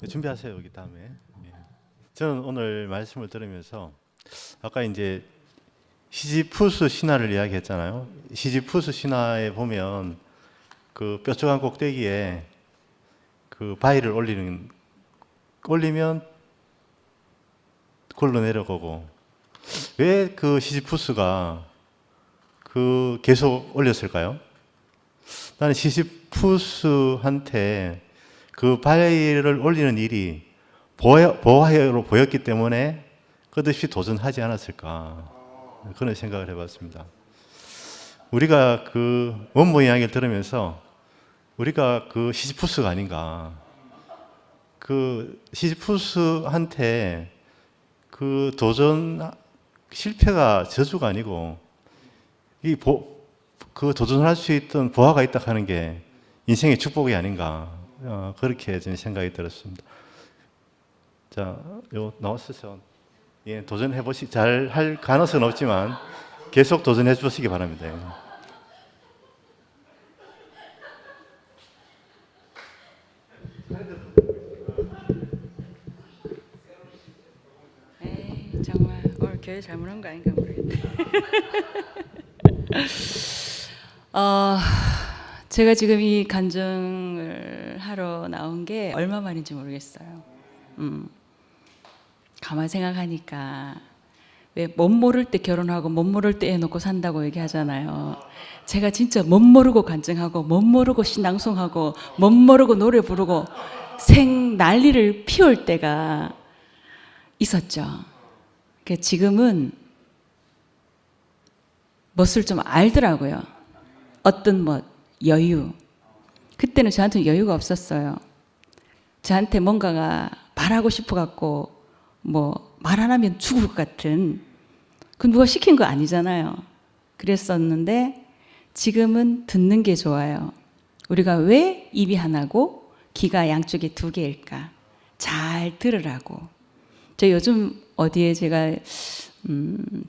준비하세요. 여기 다음에. 예. 저는 오늘 말씀을 들으면서 아까 이제 시지푸스 신화를 이야기했잖아요. 시지푸스 신화에 보면 그 뾰족한 꼭대기에 그 바위를 올리면 굴러 내려가고, 왜 그 시지푸스가 그 계속 올렸을까요? 나는 시지푸스한테 그 바위를 올리는 일이 보화로 보였기 때문에 끝없이 도전하지 않았을까, 그런 생각을 해봤습니다. 우리가 그 원모 이야기를 들으면서 우리가 그 시지푸스가 아닌가, 그 시지푸스한테 그 도전 실패가 저주가 아니고 그 도전할 수 있던 보화가 있다 하는 게 인생의 축복이 아닌가, 그렇게 저는 생각이 들었습니다. 자, 요 나왔어요. 예, 도전해 잘 할 가능성은 없지만 계속 도전해 주시기 바랍니다. 에이, 정말 오늘 교회 잘못한 거 아닌가 모르겠네. 제가 지금 이 간증을 하러 나온 게 얼마 만인지 모르겠어요. 가만 생각하니까 왜 못 모를 때 결혼하고 못 모를 때 애 놓고 산다고 얘기하잖아요. 제가 진짜 못 모르고 간증하고 못 모르고 신앙송하고 못 모르고 노래 부르고 생 난리를 피울 때가 있었죠. 지금은 멋을 좀 알더라고요. 어떤 여유. 그때는 저한테 여유가 없었어요. 저한테 뭔가가 말하고 싶어 갖고 말 안 하면 죽을 것 같은, 그 누가 시킨 거 아니잖아요. 그랬었는데 지금은 듣는 게 좋아요. 우리가 왜 입이 하나고 귀가 양쪽에 두 개일까? 잘 들으라고. 저 요즘 어디에 제가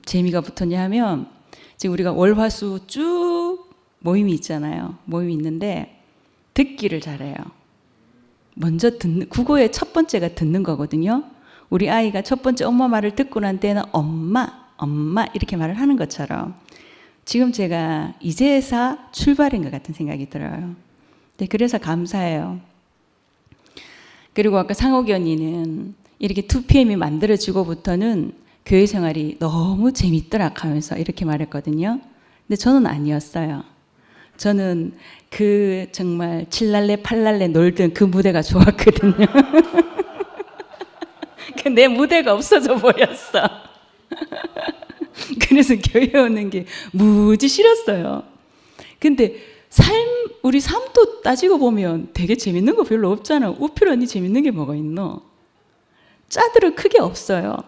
재미가 붙었냐 하면, 지금 우리가 월화수 쭉 모임이 있잖아요. 모임이 있는데 듣기를 잘해요. 먼저 국어의 첫 번째가 듣는 거거든요. 우리 아이가 첫 번째 엄마 말을 듣고 난 때는 엄마 이렇게 말을 하는 것처럼 지금 제가 이제서 출발인 것 같은 생각이 들어요. 네, 그래서 감사해요. 그리고 아까 상옥이 언니는 이렇게 2PM이 만들어지고부터는 교회 생활이 너무 재밌더라 하면서 이렇게 말했거든요. 근데 저는 아니었어요. 저는 그 정말 7날래 8날래 놀던 그 무대가 좋았거든요. 내 무대가 없어져 보였어. 그래서 교회 오는 게 무지 싫었어요. 근데 우리 삶도 따지고 보면 되게 재밌는 거 별로 없잖아. 우필 언니 재밌는 게 뭐가 있노? 짜들은 크게 없어요.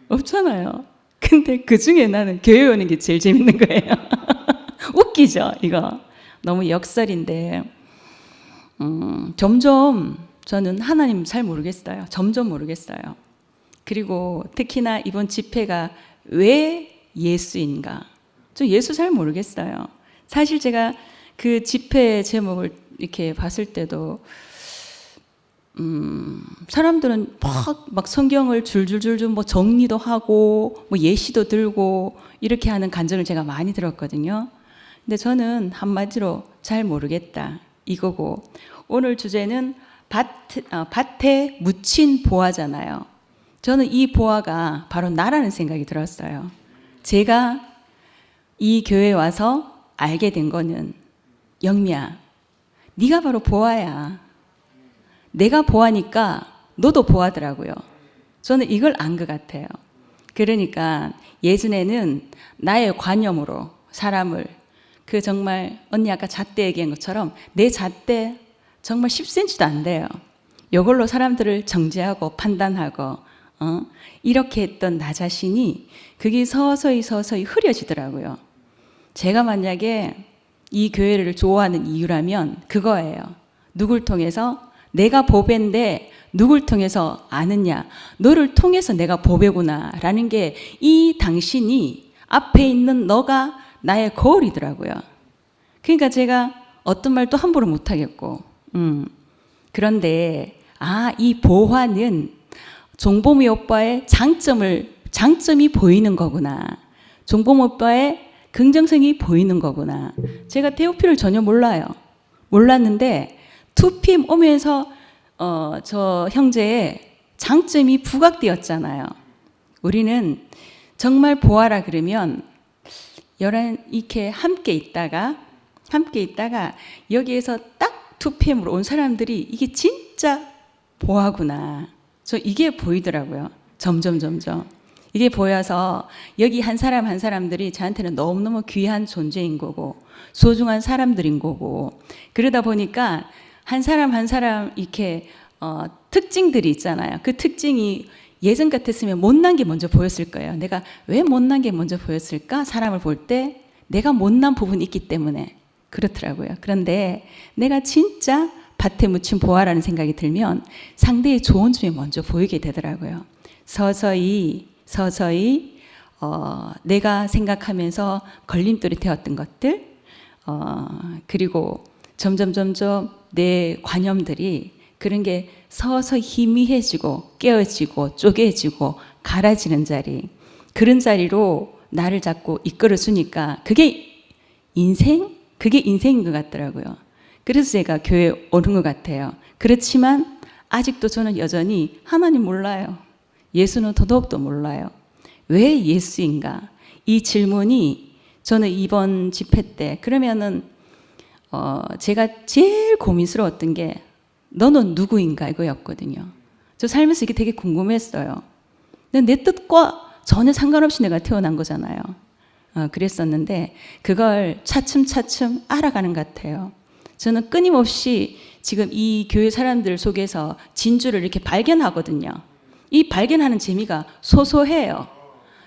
없잖아요. 근데 그 중에 나는 교회 오는 게 제일 재밌는 거예요. 웃기죠, 이거. 너무 역설인데, 점점 저는 하나님 잘 모르겠어요. 점점 모르겠어요. 그리고 특히나 이번 집회가 왜 예수인가? 저 예수 잘 모르겠어요. 사실 제가 그 집회 제목을 이렇게 봤을 때도 사람들은 막 성경을 줄줄줄줄 정리도 하고 예시도 들고 이렇게 하는 간증을 제가 많이 들었거든요. 근데 저는 한마디로 잘 모르겠다 이거고, 오늘 주제는 밭에 묻힌 보화잖아요. 저는 이 보화가 바로 나라는 생각이 들었어요. 제가 이 교회에 와서 알게 된 거는, 영미야, 네가 바로 보화야. 내가 보화니까 너도 보화더라고요. 저는 이걸 안 것 같아요. 그러니까 예전에는 나의 관념으로 사람을, 정말 언니 아까 잣대 얘기한 것처럼 내 잣대 정말 10cm도 안 돼요. 이걸로 사람들을 정죄하고 판단하고 이렇게 했던 나 자신이 그게 서서히 흐려지더라고요. 제가 만약에 이 교회를 좋아하는 이유라면 그거예요. 누굴 통해서? 내가 보배인데 누굴 통해서 아느냐? 너를 통해서 내가 보배구나 라는 게, 이 당신이 앞에 있는 너가 나의 거울이더라고요. 그러니까 제가 어떤 말도 함부로 못하겠고, 그런데 이 보화는 종범이 오빠의 장점이 보이는 거구나. 종범 오빠의 긍정성이 보이는 거구나. 제가 태오피를 전혀 몰랐는데 2PM 오면서 저 형제의 장점이 부각되었잖아요. 우리는 정말 보아라 그러면 이렇게 함께 있다가 여기에서 딱 2PM으로 온 사람들이 이게 진짜 보아구나. 저 이게 보이더라고요. 점점 이게 보여서 여기 한 사람들이 저한테는 너무너무 귀한 존재인 거고 소중한 사람들인 거고, 그러다 보니까 한 사람 이렇게 특징들이 있잖아요. 그 특징이 예전 같았으면 못난 게 먼저 보였을 거예요. 내가 왜 못난 게 먼저 보였을까? 사람을 볼 때 내가 못난 부분이 있기 때문에 그렇더라고요. 그런데 내가 진짜 밭에 묻힌 보아라는 생각이 들면 상대의 좋은 점이 먼저 보이게 되더라고요. 서서히 내가 생각하면서 걸림돌이 되었던 것들, 그리고 점점 내 관념들이 그런 게 서서히 희미해지고 깨어지고 쪼개지고 갈아지는 자리, 그런 자리로 나를 자꾸 이끌어주니까 그게 인생인 것 같더라고요. 그래서 제가 교회 오는 것 같아요. 그렇지만 아직도 저는 여전히 하나님 몰라요. 예수는 더더욱더 몰라요. 왜 예수인가? 이 질문이 저는 이번 집회 때 그러면은 제가 제일 고민스러웠던 게 너는 누구인가 이거였거든요. 저 살면서 이게 되게 궁금했어요. 내 뜻과 전혀 상관없이 내가 태어난 거잖아요. 그랬었는데 그걸 차츰 알아가는 것 같아요. 저는 끊임없이 지금 이 교회 사람들 속에서 진주를 이렇게 발견하거든요. 이 발견하는 재미가 소소해요.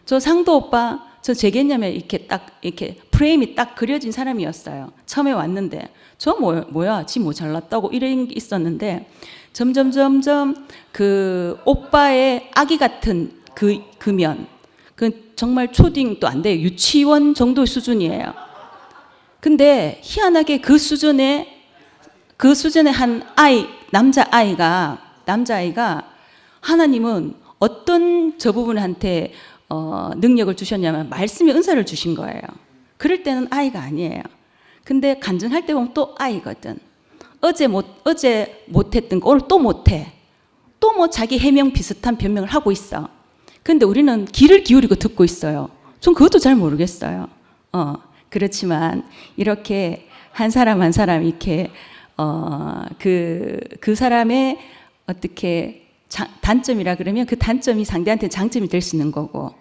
저 상도 오빠, 저 제 개념에 이렇게 프레임이 딱 그려진 사람이었어요. 처음에 왔는데 저 뭐야, 지 뭐 잘났다고 이런 게 있었는데 점점 그 오빠의 아기 같은 그 면, 그 정말 초딩도 안 돼요. 유치원 정도 수준이에요. 근데 희한하게 그 수준의 한 남자아이가 하나님은 어떤 저 부분한테 능력을 주셨냐면 말씀의 은사를 주신 거예요. 그럴 때는 아이가 아니에요. 근데 간증할 때 보면 또 아이거든. 어제 못했던 거 오늘 또 못해. 또 뭐 자기 해명 비슷한 변명을 하고 있어. 근데 우리는 귀를 기울이고 듣고 있어요. 전 그것도 잘 모르겠어요. 그렇지만 이렇게 한 사람 이렇게 그 사람의 어떻게 단점이라 그러면 그 단점이 상대한테 장점이 될 수 있는 거고,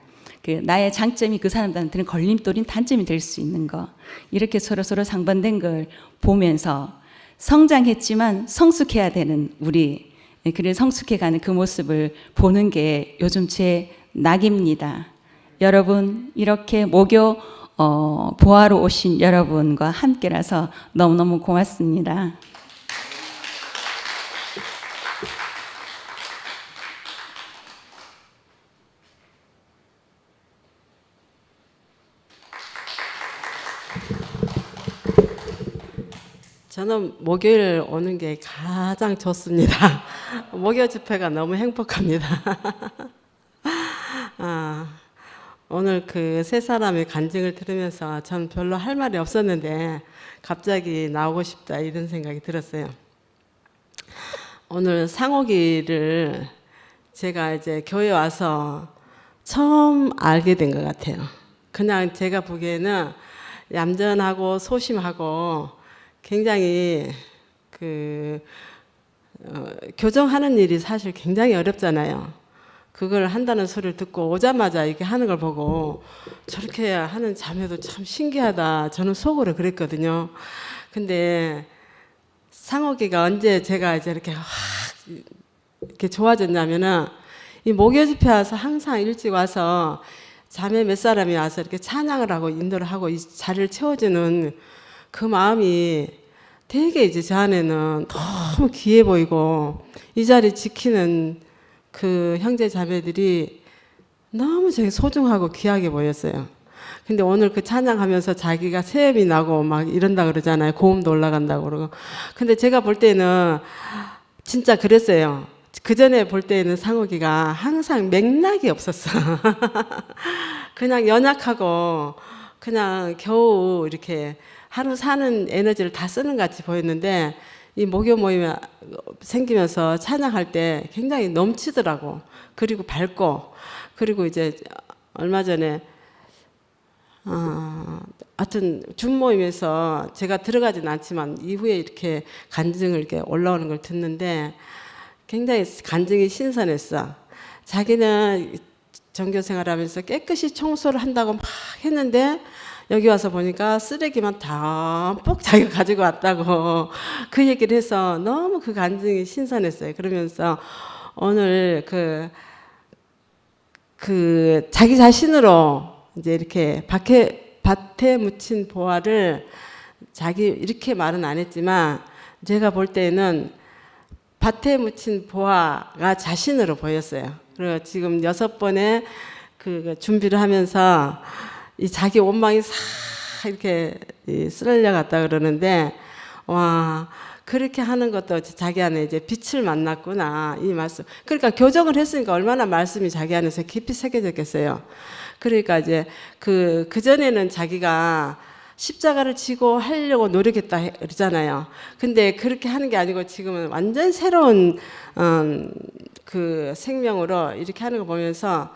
그 나의 장점이 그 사람들한테는 걸림돌인 단점이 될 수 있는 거, 이렇게 서로 상반된 걸 보면서 성장했지만 성숙해야 되는 우리, 그래 성숙해가는 그 모습을 보는 게 요즘 제 낙입니다. 여러분 이렇게 모교 보아로 오신 여러분과 함께라서 너무너무 고맙습니다. 저는 목요일 오는 게 가장 좋습니다. 목요 집회가 너무 행복합니다. 오늘 그 세 사람의 간증을 들으면서 전 별로 할 말이 없었는데 갑자기 나오고 싶다 이런 생각이 들었어요. 오늘 상옥이를 제가 이제 교회 와서 처음 알게 된 것 같아요. 그냥 제가 보기에는 얌전하고 소심하고 굉장히 교정하는 일이 사실 굉장히 어렵잖아요. 그걸 한다는 소리를 듣고 오자마자 이렇게 하는 걸 보고 저렇게 하는 자매도 참 신기하다. 저는 속으로 그랬거든요. 근데 상옥이가 언제 제가 이제 이렇게 이렇게 좋아졌냐면은 이 목요 집회 와서 항상 일찍 와서 자매 몇 사람이 와서 이렇게 찬양을 하고 인도를 하고 이 자리를 채워주는 그 마음이 되게 이제 저 안에는 너무 귀해 보이고 이 자리 지키는 그 형제 자매들이 너무 되게 소중하고 귀하게 보였어요. 근데 오늘 그 찬양하면서 자기가 세음이 나고 막 이런다 그러잖아요. 고음도 올라간다고 그러고. 근데 제가 볼 때는 진짜 그랬어요. 그 전에 볼 때는 상욱이가 항상 맥락이 없었어. 그냥 연약하고 그냥 겨우 이렇게 하루 사는 에너지를 다 쓰는 것 같이 보였는데 이 목요 모임이 생기면서 찬양할 때 굉장히 넘치더라고. 그리고 밝고 그리고 이제 얼마 전에 하여튼 줌 모임에서 제가 들어가진 않지만 이후에 이렇게 간증을 이렇게 올라오는 걸 듣는데 굉장히 간증이 신선했어. 자기는 전교 생활하면서 깨끗이 청소를 한다고 막 했는데 여기 와서 보니까 쓰레기만 담뿍 자기가 가지고 왔다고 그 얘기를 해서 너무 그 간증이 신선했어요. 그러면서 오늘 그 자기 자신으로 이제 이렇게 밭에 묻힌 보화를 자기 이렇게 말은 안 했지만 제가 볼 때는 밭에 묻힌 보화가 자신으로 보였어요. 그리고 지금 6번의 그 준비를 하면서 이 자기 원망이 싹 이렇게 쓸려 갔다 그러는데 와 그렇게 하는 것도 자기 안에 이제 빛을 만났구나 이 말씀. 그러니까 교정을 했으니까 얼마나 말씀이 자기 안에서 깊이 새겨졌겠어요. 그러니까 이제 그 전에는 자기가 십자가를 지고 하려고 노력했다 그러잖아요. 근데 그렇게 하는 게 아니고 지금은 완전 새로운 그 생명으로 이렇게 하는 거 보면서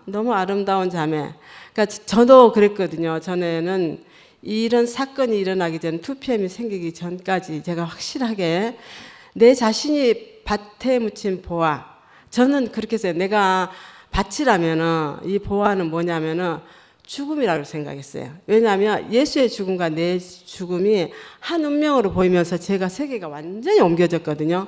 너무 아름다운 자매. 그러니까 저도 그랬거든요. 전에는 이런 사건이 일어나기 전 2PM이 생기기 전까지 제가 확실하게 내 자신이 밭에 묻힌 보화. 저는 그렇게 했어요. 내가 밭이라면은 이 보화는 뭐냐면은 죽음이라고 생각했어요. 왜냐하면 예수의 죽음과 내 죽음이 한 운명으로 보이면서 제가 세계가 완전히 옮겨졌거든요.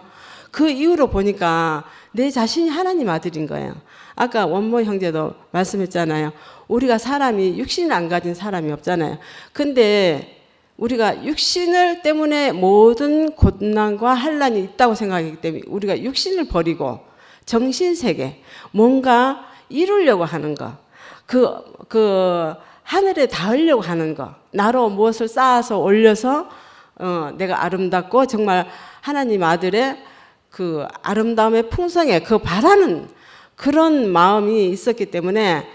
그 이후로 보니까 내 자신이 하나님 아들인 거예요. 아까 원모 형제도 말씀했잖아요. 우리가 사람이 육신을 안 가진 사람이 없잖아요. 근데 우리가 육신을 때문에 모든 고난과 환난이 있다고 생각하기 때문에 우리가 육신을 버리고 정신세계 뭔가 이루려고 하는 거 그 하늘에 닿으려고 하는 거 나로 무엇을 쌓아서 올려서 내가 아름답고 정말 하나님 아들의 그 아름다움의 풍성에 그 바라는 그런 마음이 있었기 때문에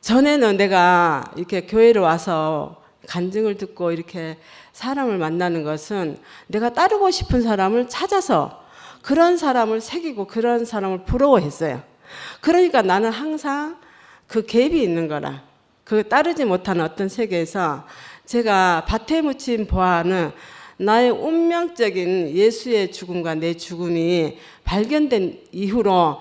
전에는 내가 이렇게 교회를 와서 간증을 듣고 이렇게 사람을 만나는 것은 내가 따르고 싶은 사람을 찾아서 그런 사람을 새기고 그런 사람을 부러워했어요. 그러니까 나는 항상 그 갭이 있는 거라. 그 따르지 못하는 어떤 세계에서 제가 밭에 묻힌 보화는 나의 운명적인 예수의 죽음과 내 죽음이 발견된 이후로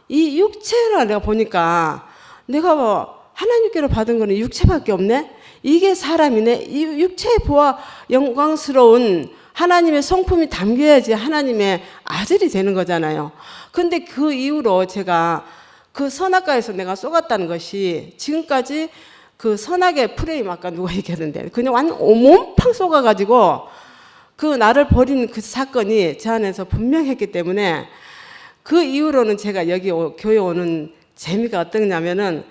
이 육체를 내가 보니까 내가 뭐 하나님께로 받은 거는 육체밖에 없네? 이게 사람이네? 이 육체의 보화 영광스러운 하나님의 성품이 담겨야지 하나님의 아들이 되는 거잖아요. 근데 그 이후로 제가 그 선악과에서 내가 쏘갔다는 것이 지금까지 그 선악의 프레임 아까 누가 얘기했는데 그냥 완전 몸팡 쏘가가지고 그 나를 버린 그 사건이 제 안에서 분명했기 때문에 그 이후로는 제가 여기 교회 오는 재미가 어떠냐면은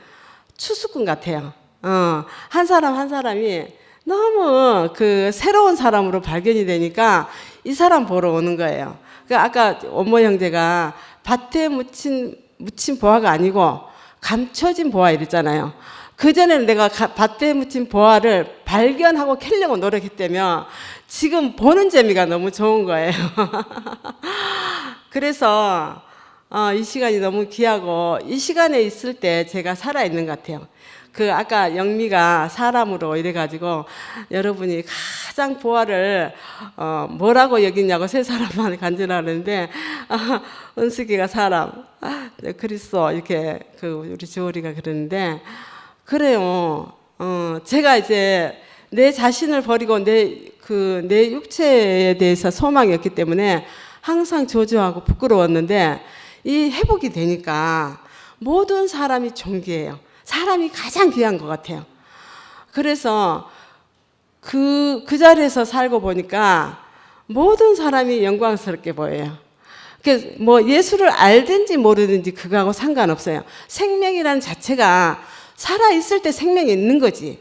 추수꾼 같아요. 한 사람 한 사람이 너무 그 새로운 사람으로 발견이 되니까 이 사람 보러 오는 거예요. 그 아까 원모 형제가 밭에 묻힌 보화가 아니고 감춰진 보화 이랬잖아요. 그전에는 내가 밭에 묻힌 보화를 발견하고 캐려고 노력했다면 지금 보는 재미가 너무 좋은 거예요. 그래서 이 시간이 너무 귀하고 이 시간에 있을 때 제가 살아있는 것 같아요. 그 아까 영미가 사람으로 이래가지고 여러분이 가장 보화를 뭐라고 여기냐고 세 사람만 간증하는데 은숙이가 사람, 그리스도 이렇게 그 우리 지오리가 그러는데 그래요. 제가 이제 내 자신을 버리고 내 육체에 대해서 소망이 없기 때문에 항상 저주하고 부끄러웠는데 이 회복이 되니까 모든 사람이 존귀해요. 사람이 가장 귀한 것 같아요. 그래서 그 자리에서 살고 보니까 모든 사람이 영광스럽게 보여요. 뭐 예수를 알든지 모르든지 그거하고 상관없어요. 생명이라는 자체가 살아있을 때 생명이 있는 거지.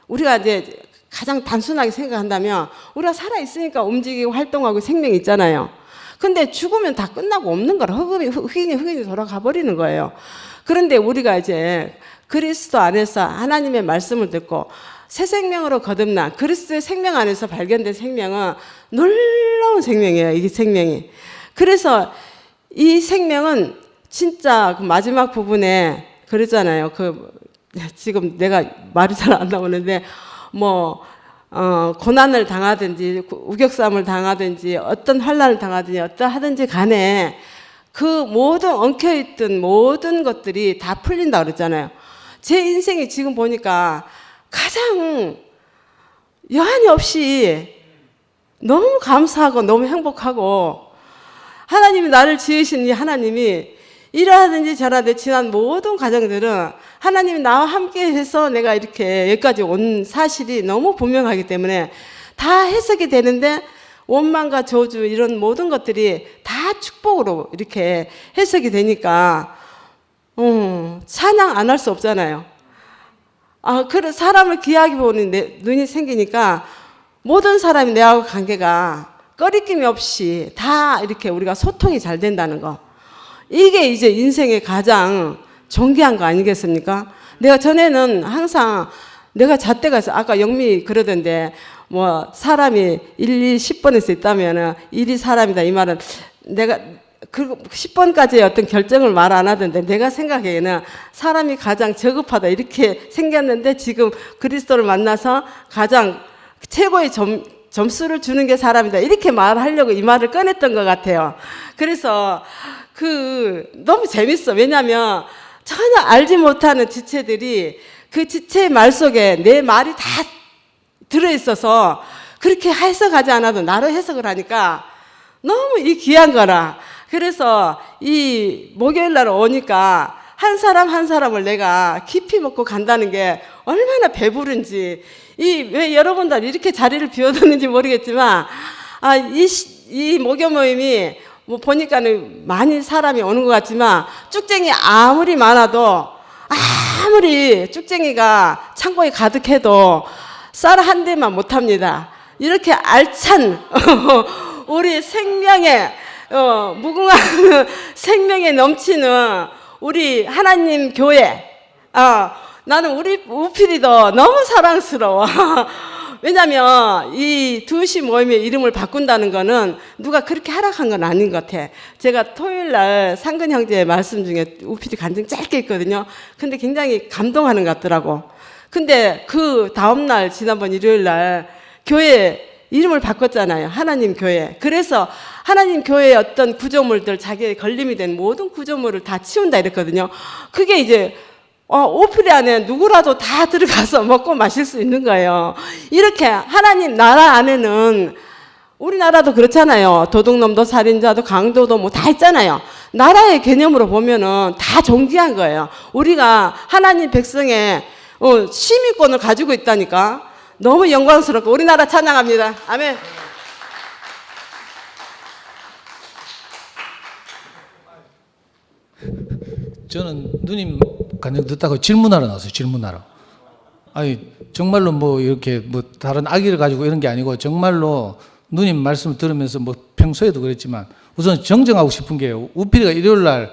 우리가 이제 가장 단순하게 생각한다면 우리가 살아있으니까 움직이고 활동하고 생명이 있잖아요. 근데 죽으면 다 끝나고 없는 거라 흑인이 돌아가 버리는 거예요. 그런데 우리가 이제 그리스도 안에서 하나님의 말씀을 듣고 새 생명으로 거듭난 그리스도의 생명 안에서 발견된 생명은 놀라운 생명이에요. 이 생명이. 그래서 이 생명은 진짜 그 마지막 부분에 그러잖아요. 지금 내가 말이 잘 안 나오는데 고난을 당하든지 우격쌈을 당하든지 어떤 환난을 당하든지 어떠하든지 간에 그 모든 엉켜있던 모든 것들이 다 풀린다 그랬잖아요. 제 인생이 지금 보니까 가장 여한이 없이 너무 감사하고 너무 행복하고 하나님이 나를 지으신 이 하나님이 이러하든지 저러하든지 지난 모든 과정들은 하나님이 나와 함께 해서 내가 이렇게 여기까지 온 사실이 너무 분명하기 때문에 다 해석이 되는데 원망과 저주 이런 모든 것들이 다 축복으로 이렇게 해석이 되니까 찬양 안 할 수 없잖아요. 그런 사람을 귀하게 보는 눈이 생기니까 모든 사람이 내하고 관계가 꺼리낌이 없이 다 이렇게 우리가 소통이 잘 된다는 거. 이게 이제 인생의 가장 존귀한 거 아니겠습니까? 내가 전에는 항상 내가 잣대가 있어. 아까 영미 그러던데 사람이 1, 2, 10번에서 있다면은 1이 사람이다. 이 말은 내가 그 10번까지의 어떤 결정을 말 안 하던데 내가 생각에는 사람이 가장 저급하다 이렇게 생겼는데 지금 그리스도를 만나서 가장 최고의 점수를 주는 게 사람이다 이렇게 말하려고 이 말을 꺼냈던 것 같아요. 그래서 너무 재밌어. 왜냐하면 전혀 알지 못하는 지체들이 그 지체의 말 속에 내 말이 다 들어있어서 그렇게 해석하지 않아도 나로 해석을 하니까 너무 이 귀한 거라. 그래서 이 목요일 날 오니까 한 사람 한 사람을 내가 깊이 먹고 간다는 게 얼마나 배부른지 왜 여러분들 이렇게 자리를 비워뒀는지 모르겠지만 이 목요 모임이 보니까는 많이 사람이 오는 것 같지만 쭉쟁이 아무리 많아도 아무리 쭉쟁이가 창고에 가득해도 쌀 한 대만 못합니다. 이렇게 알찬 우리 생명의 무궁한 생명에 넘치는 우리 하나님 교회 나는 우리 우필이도 너무 사랑스러워. 왜냐하면 이 2시 모임의 이름을 바꾼다는 거는 누가 그렇게 하락한 건 아닌 것 같아. 제가 토요일 날 상근 형제의 말씀 중에 우필이 간증 짧게 있거든요. 근데 굉장히 감동하는 것 같더라고. 근데 그 다음날 지난번 일요일 날 교회 이름을 바꿨잖아요. 하나님 교회. 그래서 하나님 교회의 어떤 구조물들 자기의 걸림이 된 모든 구조물을 다 치운다 이랬거든요. 그게 이제 오프리 안에 누구라도 다 들어가서 먹고 마실 수 있는 거예요. 이렇게 하나님 나라 안에는 우리나라도 그렇잖아요. 도둑놈도 살인자도 강도도 다 있잖아요. 나라의 개념으로 보면은 다 존귀한 거예요. 우리가 하나님 백성의 심의권을 가지고 있다니까 너무 영광스럽고 우리나라 찬양합니다. 아멘. 저는 누님 간증 듣다가 질문하러 나왔어요. 질문하러. 아니 정말로 이렇게 다른 악의를 가지고 이런 게 아니고 정말로 누님 말씀을 들으면서 평소에도 그랬지만 우선 정정하고 싶은 게 우필이가 일요일 날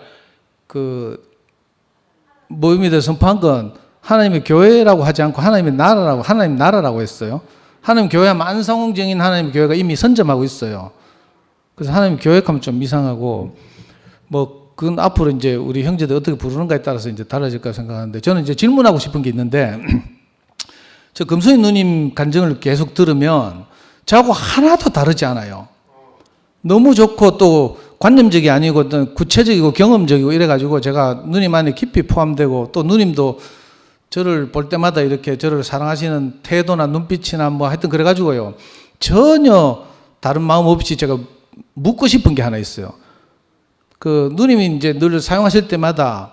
모임에 대해서 선포한 건 하나님의 교회라고 하지 않고 하나님 나라라고 했어요. 하나님 교회하면 안성홍정인 하나님 교회가 이미 선점하고 있어요. 그래서 하나님 교회하면 좀 이상하고 그건 앞으로 이제 우리 형제들 어떻게 부르는가에 따라서 이제 달라질까 생각하는데 저는 이제 질문하고 싶은 게 있는데 저 금순이 누님 간증을 계속 들으면 저하고 하나도 다르지 않아요. 너무 좋고 또 관념적이 아니고 어떤 구체적이고 경험적이고 이래가지고 제가 누님 안에 깊이 포함되고 또 누님도 저를 볼 때마다 이렇게 저를 사랑하시는 태도나 눈빛이나 하여튼 그래가지고요. 전혀 다른 마음 없이 제가 묻고 싶은 게 하나 있어요. 누님이 이제 늘 사용하실 때마다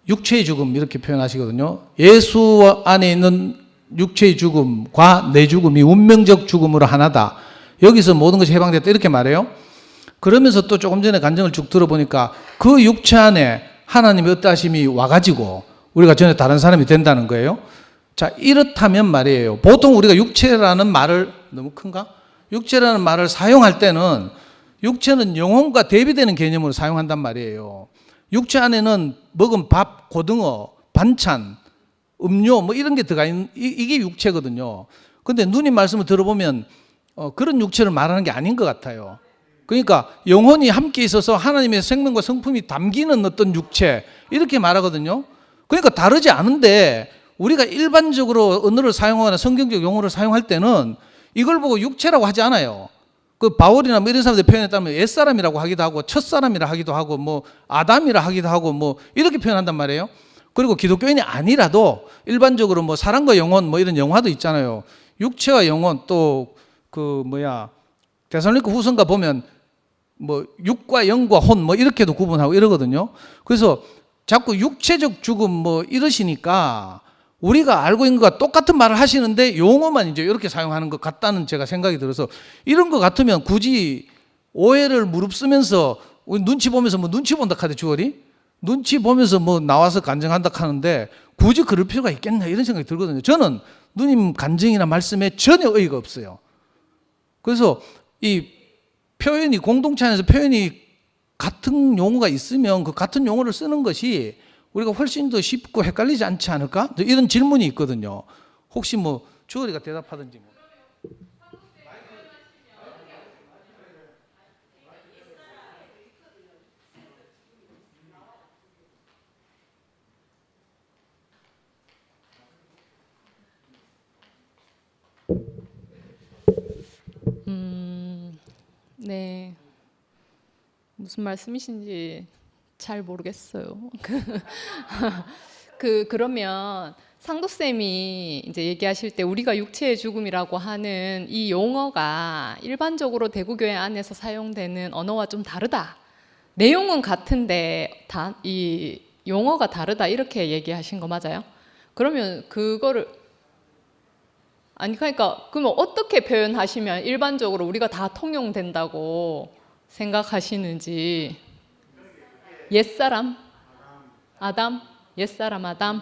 육체의 죽음 이렇게 표현하시거든요. 예수 안에 있는 육체의 죽음과 내 죽음이 운명적 죽음으로 하나다. 여기서 모든 것이 해방됐다 이렇게 말해요. 그러면서 또 조금 전에 간증을 쭉 들어보니까 그 육체 안에 하나님의 어떠하심이 와가지고 우리가 전에 다른 사람이 된다는 거예요. 자, 이렇다면 말이에요. 보통 우리가 육체라는 말을, 너무 큰가? 육체라는 말을 사용할 때는 육체는 영혼과 대비되는 개념으로 사용한단 말이에요. 육체 안에는 먹은 밥, 고등어, 반찬, 음료 뭐 이런 게 들어가 있는 이게 육체거든요. 근데 누님 말씀을 들어보면 그런 육체를 말하는 게 아닌 것 같아요. 그러니까 영혼이 함께 있어서 하나님의 생명과 성품이 담기는 어떤 육체 이렇게 말하거든요. 그러니까 다르지 않은데 우리가 일반적으로 언어를 사용하거나 성경적 용어를 사용할 때는 이걸 보고 육체라고 하지 않아요. 그 바울이나 뭐 이런 사람들 표현에 따르면 옛사람이라고 하기도 하고 첫사람이라 하기도 하고 뭐 아담이라 하기도 하고 뭐 이렇게 표현한단 말이에요. 그리고 기독교인이 아니라도 일반적으로 뭐 사랑과 영혼 뭐 이런 영화도 있잖아요. 육체와 영혼 또 그 데살로니가 후서인가 보면 뭐 육과 영과 혼 뭐 이렇게도 구분하고 이러거든요. 그래서 자꾸 육체적 죽음 뭐 이러시니까 우리가 알고 있는 것과 똑같은 말을 하시는데 용어만 이제 이렇게 사용하는 것 같다는 제가 생각이 들어서 이런 것 같으면 굳이 오해를 무릅쓰면서 우리 눈치 보면서 뭐 눈치 본다 카드 주얼이 눈치 보면서 뭐 나와서 간증한다 하는데 굳이 그럴 필요가 있겠나 이런 생각이 들거든요. 저는 누님 간증이나 말씀에 전혀 의의가 없어요. 그래서 이 표현이 공동체 안에서 표현이 같은 용어가 있으면 그 같은 용어를 쓰는 것이 우리가 훨씬 더 쉽고 헷갈리지 않지 않을까? 이런 질문이 있거든요. 혹시 뭐 주어리가 대답하든지 뭐. 네. 무슨 말씀이신지 잘 모르겠어요. 그러면 상도쌤이 이제 얘기하실 때 우리가 육체의 죽음이라고 하는 이 용어가 일반적으로 대구교회 안에서 사용되는 언어와 좀 다르다. 내용은 같은데 이 용어가 다르다 이렇게 얘기하신 거 맞아요? 그러면 그거를 아니 그러니까 그러면 어떻게 표현하시면 일반적으로 우리가 다 통용된다고 생각하시는지. 옛사람? 아담? 옛사람 아담?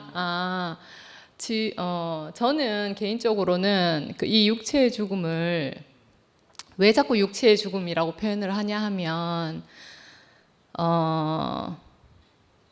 저는 개인적으로는 이 육체의 죽음을 왜 자꾸 육체의 죽음이라고 표현을 하냐 하면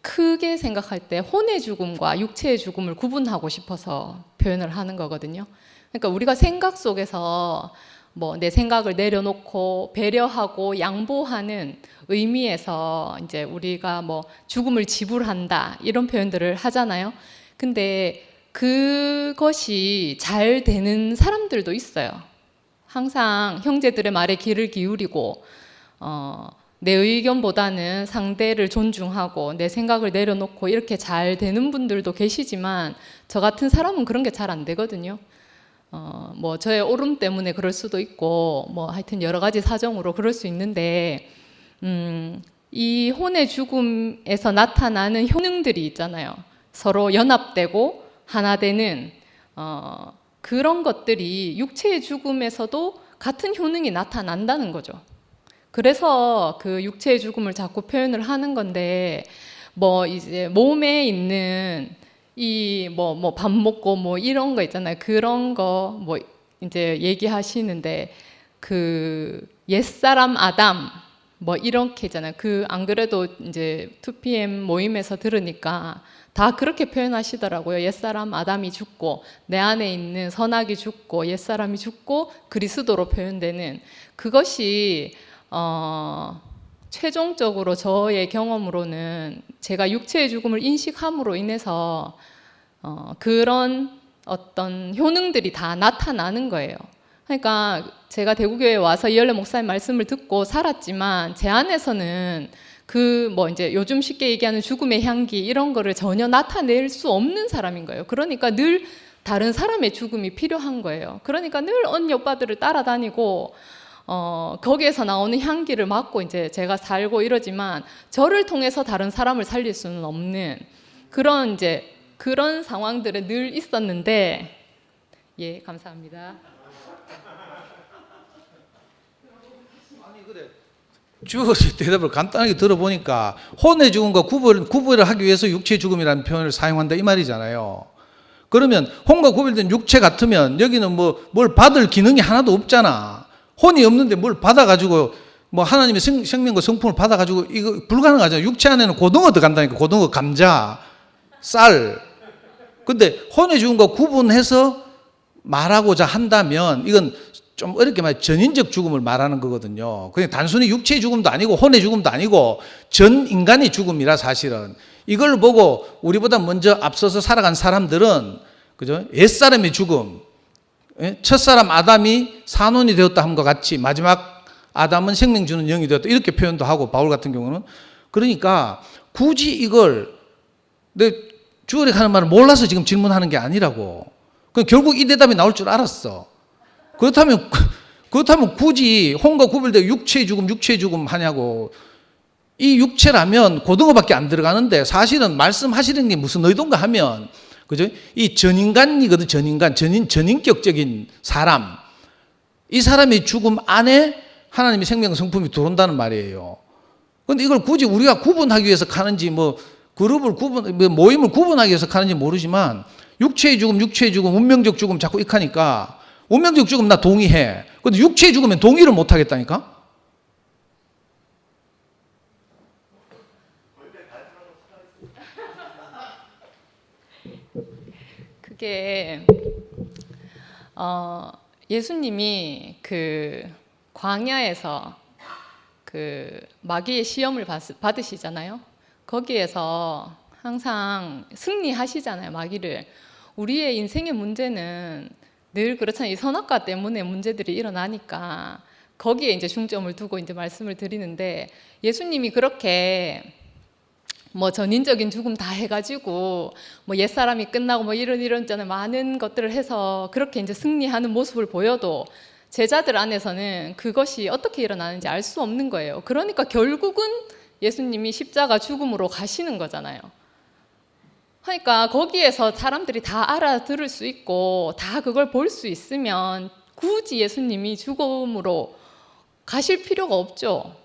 크게 생각할 때 혼의 죽음과 육체의 죽음을 구분하고 싶어서 표현을 하는 거거든요. 그러니까 우리가 생각 속에서 뭐 내 생각을 내려놓고 배려하고 양보하는 의미에서 이제 우리가 뭐 죽음을 지불한다 이런 표현들을 하잖아요. 근데 그것이 잘 되는 사람들도 있어요. 항상 형제들의 말에 귀를 기울이고 내 의견보다는 상대를 존중하고 내 생각을 내려놓고 이렇게 잘 되는 분들도 계시지만 저 같은 사람은 그런 게 잘 안 되거든요. 뭐 저의 오름 때문에 그럴 수도 있고 뭐 하여튼 여러 가지 사정으로 그럴 수 있는데 이 혼의 죽음에서 나타나는 효능들이 있잖아요. 서로 연합되고 하나 되는 그런 것들이 육체의 죽음에서도 같은 효능이 나타난다는 거죠. 그래서 그 육체의 죽음을 자꾸 표현을 하는 건데 뭐 이제 몸에 있는 이 뭐 밥 먹고 뭐 이런 거 있잖아요. 그런 거 뭐 이제 얘기하시는데 그 옛사람 아담 뭐 이렇게 있잖아요. 그 안 그래도 이제 2PM 모임에서 들으니까 다 그렇게 표현하시더라고요. 옛사람 아담이 죽고 내 안에 있는 선악이 죽고 옛사람이 죽고 그리스도로 표현되는 그것이 최종적으로 저의 경험으로는 제가 육체의 죽음을 인식함으로 인해서 그런 어떤 효능들이 다 나타나는 거예요. 그러니까 제가 대구교회에 와서 이열래 목사님 말씀을 듣고 살았지만 제 안에서는 그 뭐 이제 요즘 쉽게 얘기하는 죽음의 향기 이런 거를 전혀 나타낼 수 없는 사람인 거예요. 그러니까 늘 다른 사람의 죽음이 필요한 거예요. 그러니까 늘 언니 오빠들을 따라다니고 거기에서 나오는 향기를 맡고 이제 제가 살고 이러지만 저를 통해서 다른 사람을 살릴 수는 없는 그런 이제 그런 상황들에 늘 있었는데 예 감사합니다. 주어진 대답을 간단하게 들어보니까 혼의 죽음과 구별을 하기 위해서 육체의 죽음이라는 표현을 사용한다 이 말이잖아요. 그러면 혼과 구별된 육체 같으면 여기는 뭐 뭘 받을 기능이 하나도 없잖아. 혼이 없는데 뭘 받아가지고 뭐 하나님의 생명과 성품을 받아가지고 이거 불가능하잖아. 육체 안에는 고등어 들어간다니까. 고등어, 감자, 쌀. 근데 혼의 죽음과 구분해서 말하고자 한다면 이건 좀 어렵게 말해 전인적 죽음을 말하는 거거든요. 그냥 단순히 육체의 죽음도 아니고 혼의 죽음도 아니고 전 인간의 죽음이라 사실은 이걸 보고 우리보다 먼저 앞서서 살아간 사람들은 그죠? 옛사람의 죽음, 첫사람 아담이 산혼이 되었다 함과 같이 마지막 아담은 생명 주는 영이 되었다 이렇게 표현도 하고 바울 같은 경우는 그러니까 굳이 이걸 내 주어리 하는 말을 몰라서 지금 질문하는 게 아니라고. 결국 이 대답이 나올 줄 알았어. 그렇다면 굳이 혼과 구별되어 육체의 죽음 하냐고. 이 육체라면 고등어밖에 안 들어가는데 사실은 말씀하시는 게 무슨 의도인가 하면 그죠? 이 전인간이거든. 전인격적인 사람. 이 사람의 죽음 안에 하나님의 생명 성품이 들어온다는 말이에요. 그런데 이걸 굳이 우리가 구분하기 위해서 가는지 뭐 모임을 구분하기 위해서 가는지 모르지만 육체의 죽음, 운명적 죽음 자꾸 익하니까 운명적 죽음 나 동의해. 근데 육체의 죽으면 동의를 못 하겠다니까? 그게 예수님이 그 광야에서 그 마귀의 시험을 받으시잖아요. 거기에서 항상 승리하시잖아요, 마귀를. 우리의 인생의 문제는 늘 그렇잖아요. 이 선악과 때문에 문제들이 일어나니까 거기에 이제 중점을 두고 이제 말씀을 드리는데 예수님이 그렇게 뭐 전인적인 죽음 다 해가지고 뭐 옛사람이 끝나고 뭐 이런 있잖아요. 많은 것들을 해서 그렇게 이제 승리하는 모습을 보여도 제자들 안에서는 그것이 어떻게 일어나는지 알 수 없는 거예요. 그러니까 결국은 예수님이 십자가 죽음으로 가시는 거잖아요. 그러니까 거기에서 사람들이 다 알아들을 수 있고 다 그걸 볼 수 있으면 굳이 예수님이 죽음으로 가실 필요가 없죠.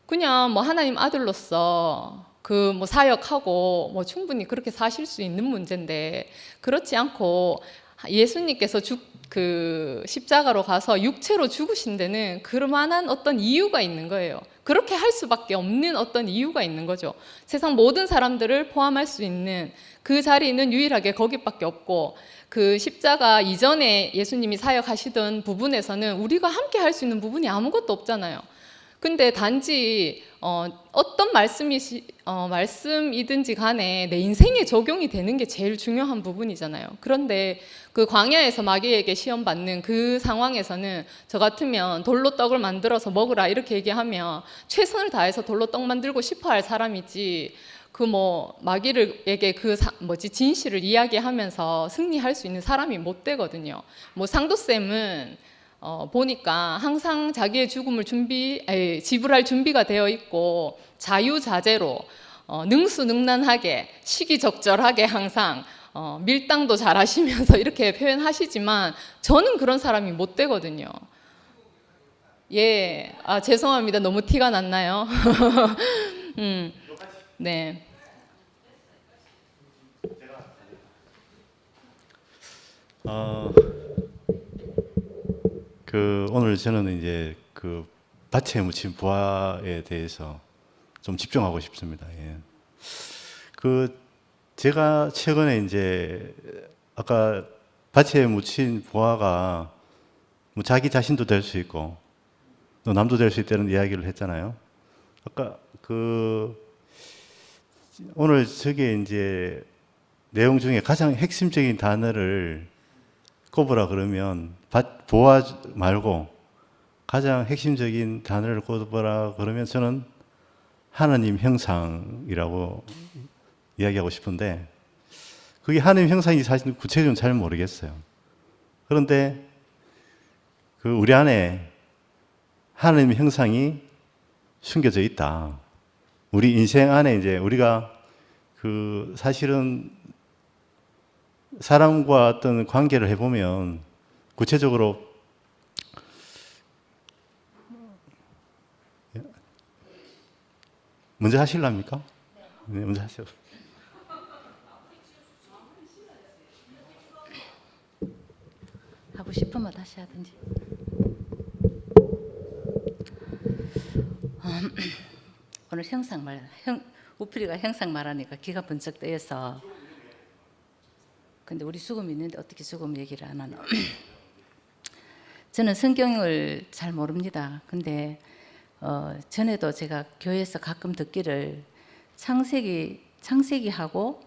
그냥 뭐 하나님 아들로서 그 뭐 사역하고 뭐 충분히 그렇게 사실 수 있는 문제인데 그렇지 않고 예수님께서 그 십자가로 가서 육체로 죽으신 데는 그만한 어떤 이유가 있는 거예요. 그렇게 할 수밖에 없는 어떤 이유가 있는 거죠. 세상 모든 사람들을 포함할 수 있는 그 자리는 유일하게 거기밖에 없고 그 십자가 이전에 예수님이 사역하시던 부분에서는 우리가 함께 할 수 있는 부분이 아무것도 없잖아요. 근데 단지 어떤 말씀이든지 간에 내 인생에 적용이 되는 게 제일 중요한 부분이잖아요. 그런데 그 광야에서 마귀에게 시험받는 그 상황에서는 저 같으면 돌로 떡을 만들어서 먹으라 이렇게 얘기하면 최선을 다해서 돌로 떡 만들고 싶어 할 사람이지 그 뭐 마귀에게 그 진실을 이야기하면서 승리할 수 있는 사람이 못 되거든요. 뭐 상도쌤은 보니까 항상 자기의 죽음을 지불할 준비가 되어 있고 자유자재로 능수능란하게 시기적절하게 항상 밀당도 잘 하시면서 이렇게 표현하시지만 저는 그런 사람이 못 되거든요. 예, 죄송합니다. 너무 티가 났나요? 네. 오늘 저는 이제 그 밭에 묻힌 부화에 대해서 좀 집중하고 싶습니다. 예. 제가 최근에 이제 아까 밭에 묻힌 부화가 뭐 자기 자신도 될 수 있고 또 남도 될 수 있다는 이야기를 했잖아요. 아까 오늘 저게 이제 내용 중에 가장 핵심적인 단어를 꼽으라 그러면 부화 말고 가장 핵심적인 단어를 꼽으라 그러면 저는 하나님 형상이라고 이야기하고 싶은데 그게 하나님 형상인지 사실 구체적으로 잘 모르겠어요. 그런데 우리 안에 하나님 형상이 숨겨져 있다. 우리 인생 안에 이제 우리가 사실은 사람과 어떤 관계를 해보면 구체적으로 먼저 하실랍니까? 네, 먼저 하세요. 하고 싶으면 다시 하든지. 오늘 우필이가 형상 말하니까 기가 번쩍 뜨여서. 근데 우리 죽음 있는데 어떻게 죽음 얘기를 안 하나? 저는 성경을 잘 모릅니다. 근데 전에도 제가 교회에서 가끔 듣기를 창세기하고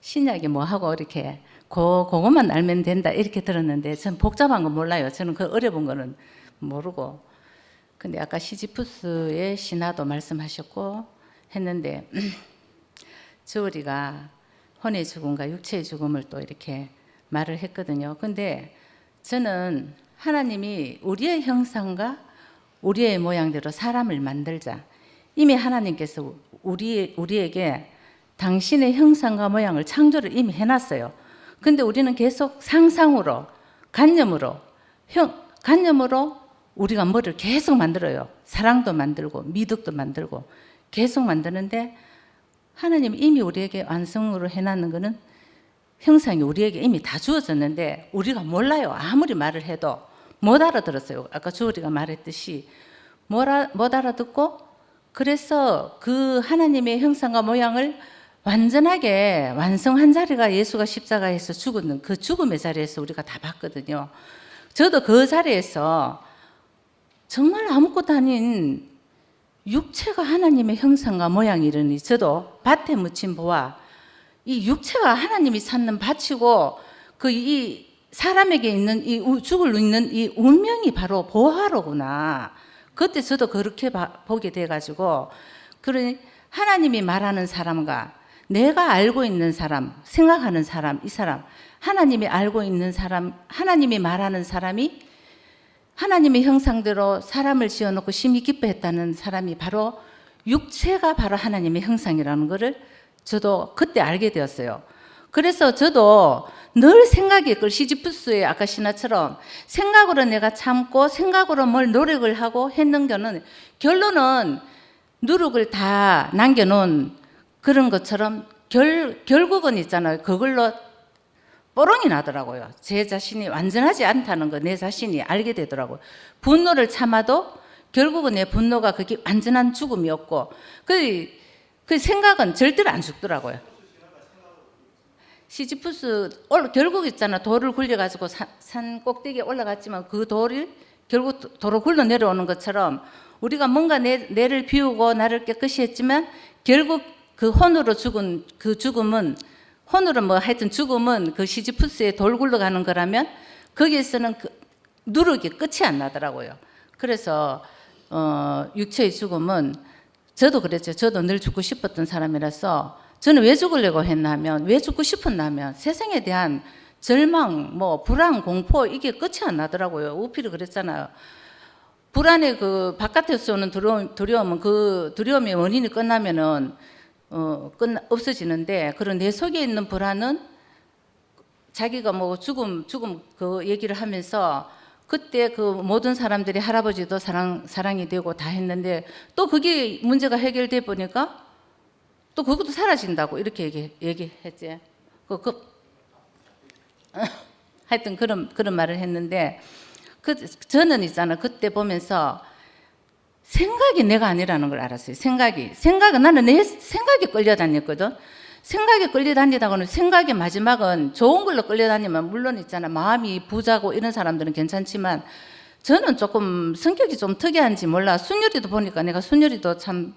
신약이 뭐하고 이렇게 그것만 알면 된다 이렇게 들었는데 전 복잡한 거 몰라요. 저는 그 어려운 거는 모르고. 근데 아까 시지푸스의 신화도 말씀하셨고 했는데 주얼이가 혼의 죽음과 육체의 죽음을 또 이렇게 말을 했거든요. 근데 저는 하나님이 우리의 형상과 우리의 모양대로 사람을 만들자. 이미 하나님께서 우리에게 당신의 형상과 모양을 창조를 이미 해놨어요. 근데 우리는 계속 상상으로, 간념으로 우리가 뭐를 계속 만들어요. 사랑도 만들고 미덕도 만들고 계속 만드는데 하나님이 이미 우리에게 완성으로 해놨는 거는 형상이 우리에게 이미 다 주어졌는데 우리가 몰라요. 아무리 말을 해도 못 알아들었어요. 아까 주어리가 말했듯이 못 알아듣고 그래서 그 하나님의 형상과 모양을 완전하게 완성한 자리가 예수가 십자가에서 죽은 그 죽음의 자리에서 우리가 다 봤거든요. 저도 그 자리에서 정말 아무것도 아닌 육체가 하나님의 형상과 모양이라니 저도 밭에 묻힌 보아 이 육체가 하나님이 찾는 밭이고 그 이 사람에게 있는 이 죽을 있는 이 운명이 바로 보화로구나. 그때 저도 그렇게 보게 돼가지고 그러니 하나님이 말하는 사람과 내가 알고 있는 사람, 생각하는 사람, 이 사람 하나님이 알고 있는 사람, 하나님이 말하는 사람이 하나님의 형상대로 사람을 지어놓고 심히 기뻐했다는 사람이 바로 육체가 바로 하나님의 형상이라는 것을 저도 그때 알게 되었어요. 그래서 저도 늘 생각이 시지푸스의 아까 신화처럼 생각으로 내가 참고 생각으로 뭘 노력을 하고 했는 거는 결론은 누룩을 다 남겨놓은 그런 것처럼 결국은 있잖아요. 그걸로 뽀롱이 나더라고요. 제 자신이 완전하지 않다는 거 내 자신이 알게 되더라고요. 분노를 참아도 결국은 내 분노가 그게 완전한 죽음이었고 그 생각은 절대로 안 죽더라고요. 시지푸스 결국 있잖아. 돌을 굴려가지고 산 꼭대기에 올라갔지만 그 돌이 결국 도로 굴러 내려오는 것처럼 우리가 뭔가 내를 비우고 나를 깨끗이 했지만 결국 그 혼으로 죽은 그 죽음은 혼으로 뭐 하여튼 죽음은 그 시지푸스에 돌 굴러가는 거라면 거기에서는 그 누룩이 끝이 안 나더라고요. 그래서 육체의 죽음은 저도 그랬죠. 저도 늘 죽고 싶었던 사람이라서 저는 왜 죽으려고 했냐면 왜 죽고 싶었냐면 세상에 대한 절망, 뭐 불안, 공포 이게 끝이 안 나더라고요. 우필이 그랬잖아요. 불안의 그 바깥에서 오는 두려움은 그 두려움의 원인이 끝나면은 없어지는데 그런 내 속에 있는 불안은 자기가 뭐 죽음 그 얘기를 하면서 그때 그 모든 사람들이 할아버지도 사랑이 되고 다 했는데 또 그게 문제가 해결돼 보니까 또 그것도 사라진다고 이렇게 얘기했지. 하여튼 그런 말을 했는데 저는 있잖아 그때 보면서 생각이 내가 아니라는 걸 알았어요. 생각은 나는 내 생각에 끌려다녔거든. 생각에 끌려다니다가는 생각의 마지막은 좋은 걸로 끌려다니면 물론 있잖아 마음이 부자고 이런 사람들은 괜찮지만 저는 조금 성격이 좀 특이한지 몰라. 순열이도 보니까 내가 순열이도 참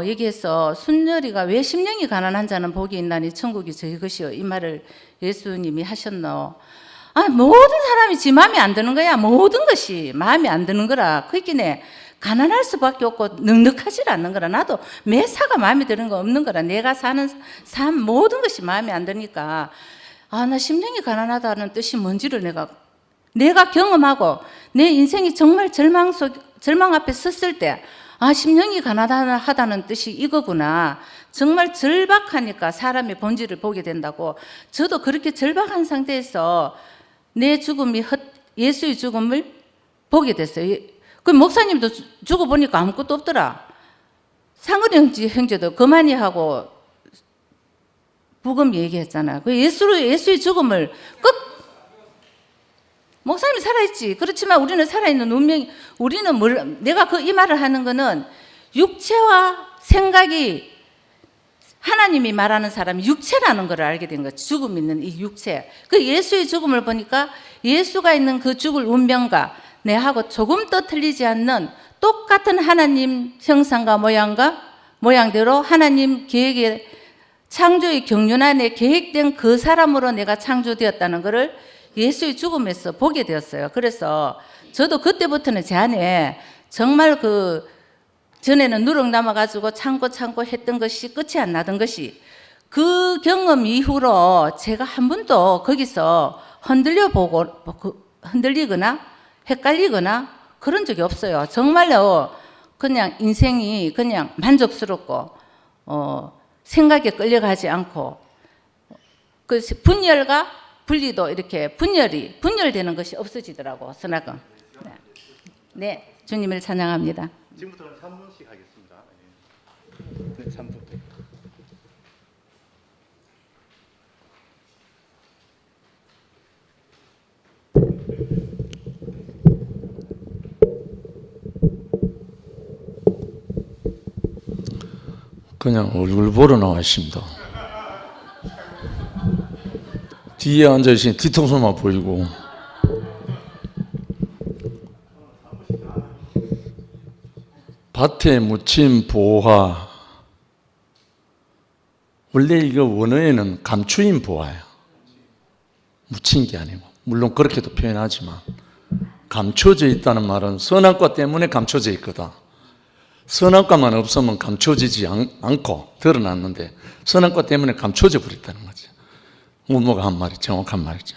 얘기해서 순열이가 왜 심령이 가난한 자는 복이 있나니 천국이 저희 것이요 이 말을 예수님이 하셨노. 모든 사람이 지 마음에 안 드는 거야. 모든 것이 마음에 안 드는 거라. 그렇기에 가난할 수밖에 없고 넉넉하지 않는 거라. 나도 매사가 마음에 드는 거 없는 거라. 내가 사는 삶 모든 것이 마음에 안 드니까 나 심령이 가난하다는 뜻이 뭔지를 내가 경험하고 내 인생이 정말 절망 앞에 섰을 때 심령이 가난하다는 뜻이 이거구나. 정말 절박하니까 사람의 본질을 보게 된다고. 저도 그렇게 절박한 상태에서 내 죽음이 예수의 죽음을 보게 됐어요. 그 목사님도 죽어보니까 아무것도 없더라. 상근이 형제도 그만이 하고 복음 얘기했잖아요. 그 예수의 죽음을 목사님이 살아있지. 그렇지만 우리는 살아있는 운명이, 내가 이 말을 하는 거는 육체와 생각이, 하나님이 말하는 사람이 육체라는 걸 알게 된 거지. 죽음 있는 이 육체. 그 예수의 죽음을 보니까 예수가 있는 그 죽을 운명과 내하고 조금 더 틀리지 않는 똑같은 하나님 형상과 모양대로 하나님 계획에, 창조의 경륜 안에 계획된 그 사람으로 내가 창조되었다는 것을 예수의 죽음에서 보게 되었어요. 그래서 저도 그때부터는 제 안에 정말 전에는 누룩 남아가지고 참고 했던 것이 끝이 안 나던 것이, 그 경험 이후로 제가 한 번도 거기서 흔들리거나 헷갈리거나 그런 적이 없어요. 정말로 그냥 인생이 그냥 만족스럽고 생각에 끌려가지 않고, 그 분열과 분리도 이렇게 분열되는 것이 없어지더라고, 선악은. 네, 주님을 찬양합니다. 지금부터는 3분씩 하겠습니다. 네, 3분. 그냥 얼굴 보러 나왔습니다. 뒤에 앉아있으니 뒤통수만 보이고. 밭에 묻힌 보화. 원래 이거 원어에는 감추인 보화야. 묻힌 게 아니고. 물론 그렇게도 표현하지만, 감춰져 있다는 말은 선악과 때문에 감춰져 있거든. 선악과만 없으면 감춰지지 않고 드러났는데, 선악과 때문에 감춰져 버렸다는 거지. 문모가 한 말이 정확한 말이죠.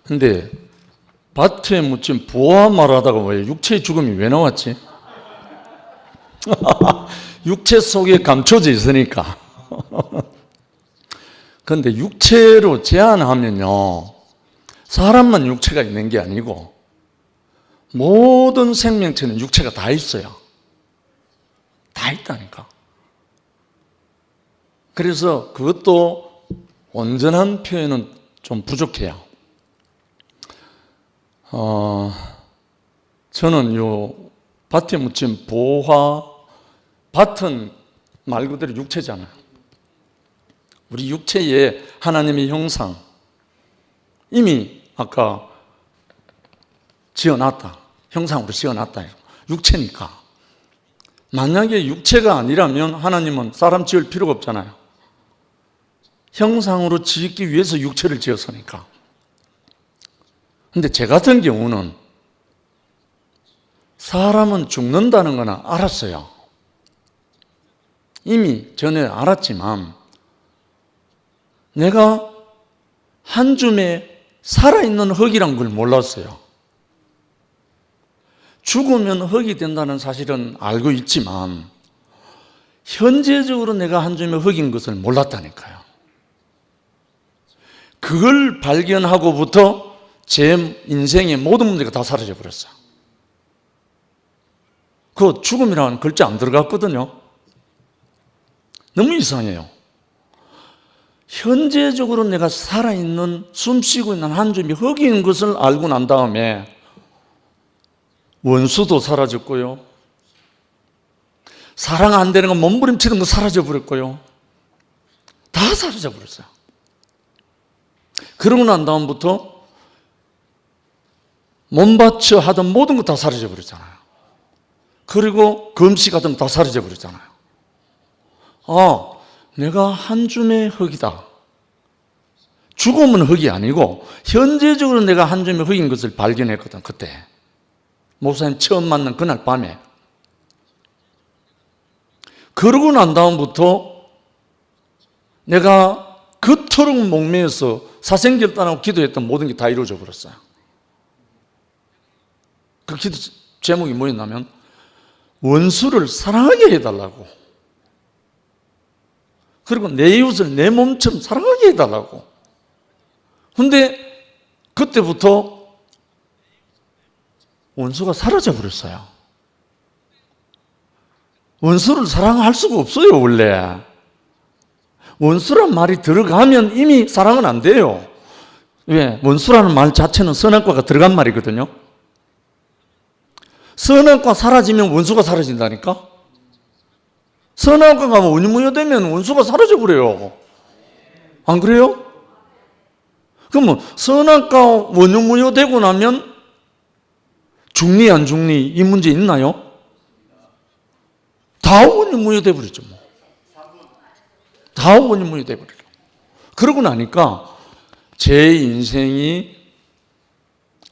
근데 밭에 묻힌 보화 말하다가 왜 육체의 죽음이 왜 나왔지? 육체 속에 감춰져 있으니까. 그런데 육체로 제한하면요, 사람만 육체가 있는 게 아니고 모든 생명체는 육체가 다 있어요. 다 있다니까. 그래서 그것도 온전한 표현은 좀 부족해요. 저는 요 밭에 묻힌 보화, 밭은 말 그대로 육체잖아요. 우리 육체에 하나님의 형상 이미 아까 지어놨다. 형상으로 지어놨다. 육체니까. 만약에 육체가 아니라면 하나님은 사람 지을 필요가 없잖아요. 형상으로 짓기 위해서 육체를 지었으니까. 근데 제 같은 경우는 사람은 죽는다는 거는 알았어요. 이미 전에 알았지만 내가 한 줌에 살아있는 흙이란 걸 몰랐어요. 죽으면 흙이 된다는 사실은 알고 있지만 현재적으로 내가 한 줌의 흙인 것을 몰랐다니까요. 그걸 발견하고부터 제 인생의 모든 문제가 다 사라져 버렸어요. 그 죽음이라는 글자 안 들어갔거든요. 너무 이상해요. 현재적으로 내가 살아있는, 숨쉬고 있는 한 줌이 흙인 것을 알고 난 다음에 원수도 사라졌고요, 사랑 안 되는 거 몸부림치는 거 사라져 버렸고요, 다 사라져 버렸어요. 그러고 난 다음부터 몸바쳐 하던 모든 거 다 사라져 버렸잖아요. 그리고 금식하던 거 다 사라져 버렸잖아요. 아, 내가 한 줌의 흙이다. 죽음은 흙이 아니고 현재적으로 내가 한 줌의 흙인 것을 발견했거든, 그때. 목사님 처음 만난 그날 밤에. 그러고 난 다음부터 내가 그토록 목매어서 사생결단하고 기도했던 모든 게 다 이루어져 버렸어요. 그 기도 제목이 뭐였냐면 원수를 사랑하게 해달라고, 그리고 내 이웃을 내 몸처럼 사랑하게 해달라고. 근데 그때부터 원수가 사라져 버렸어요. 원수를 사랑할 수가 없어요, 원래. 원수란 말이 들어가면 이미 사랑은 안 돼요. 왜? 원수라는 말 자체는 선악과가 들어간 말이거든요. 선악과 사라지면 원수가 사라진다니까? 선악과가 원유무효되면 원수가 사라져버려요. 안 그래요? 그러면 선악과 원유무효되고 나면 중리 안 중리 이 문제 있나요? 다 원유무효돼 버리죠. 뭐. 다 원유무효돼 버리죠. 그러고 나니까 제 인생이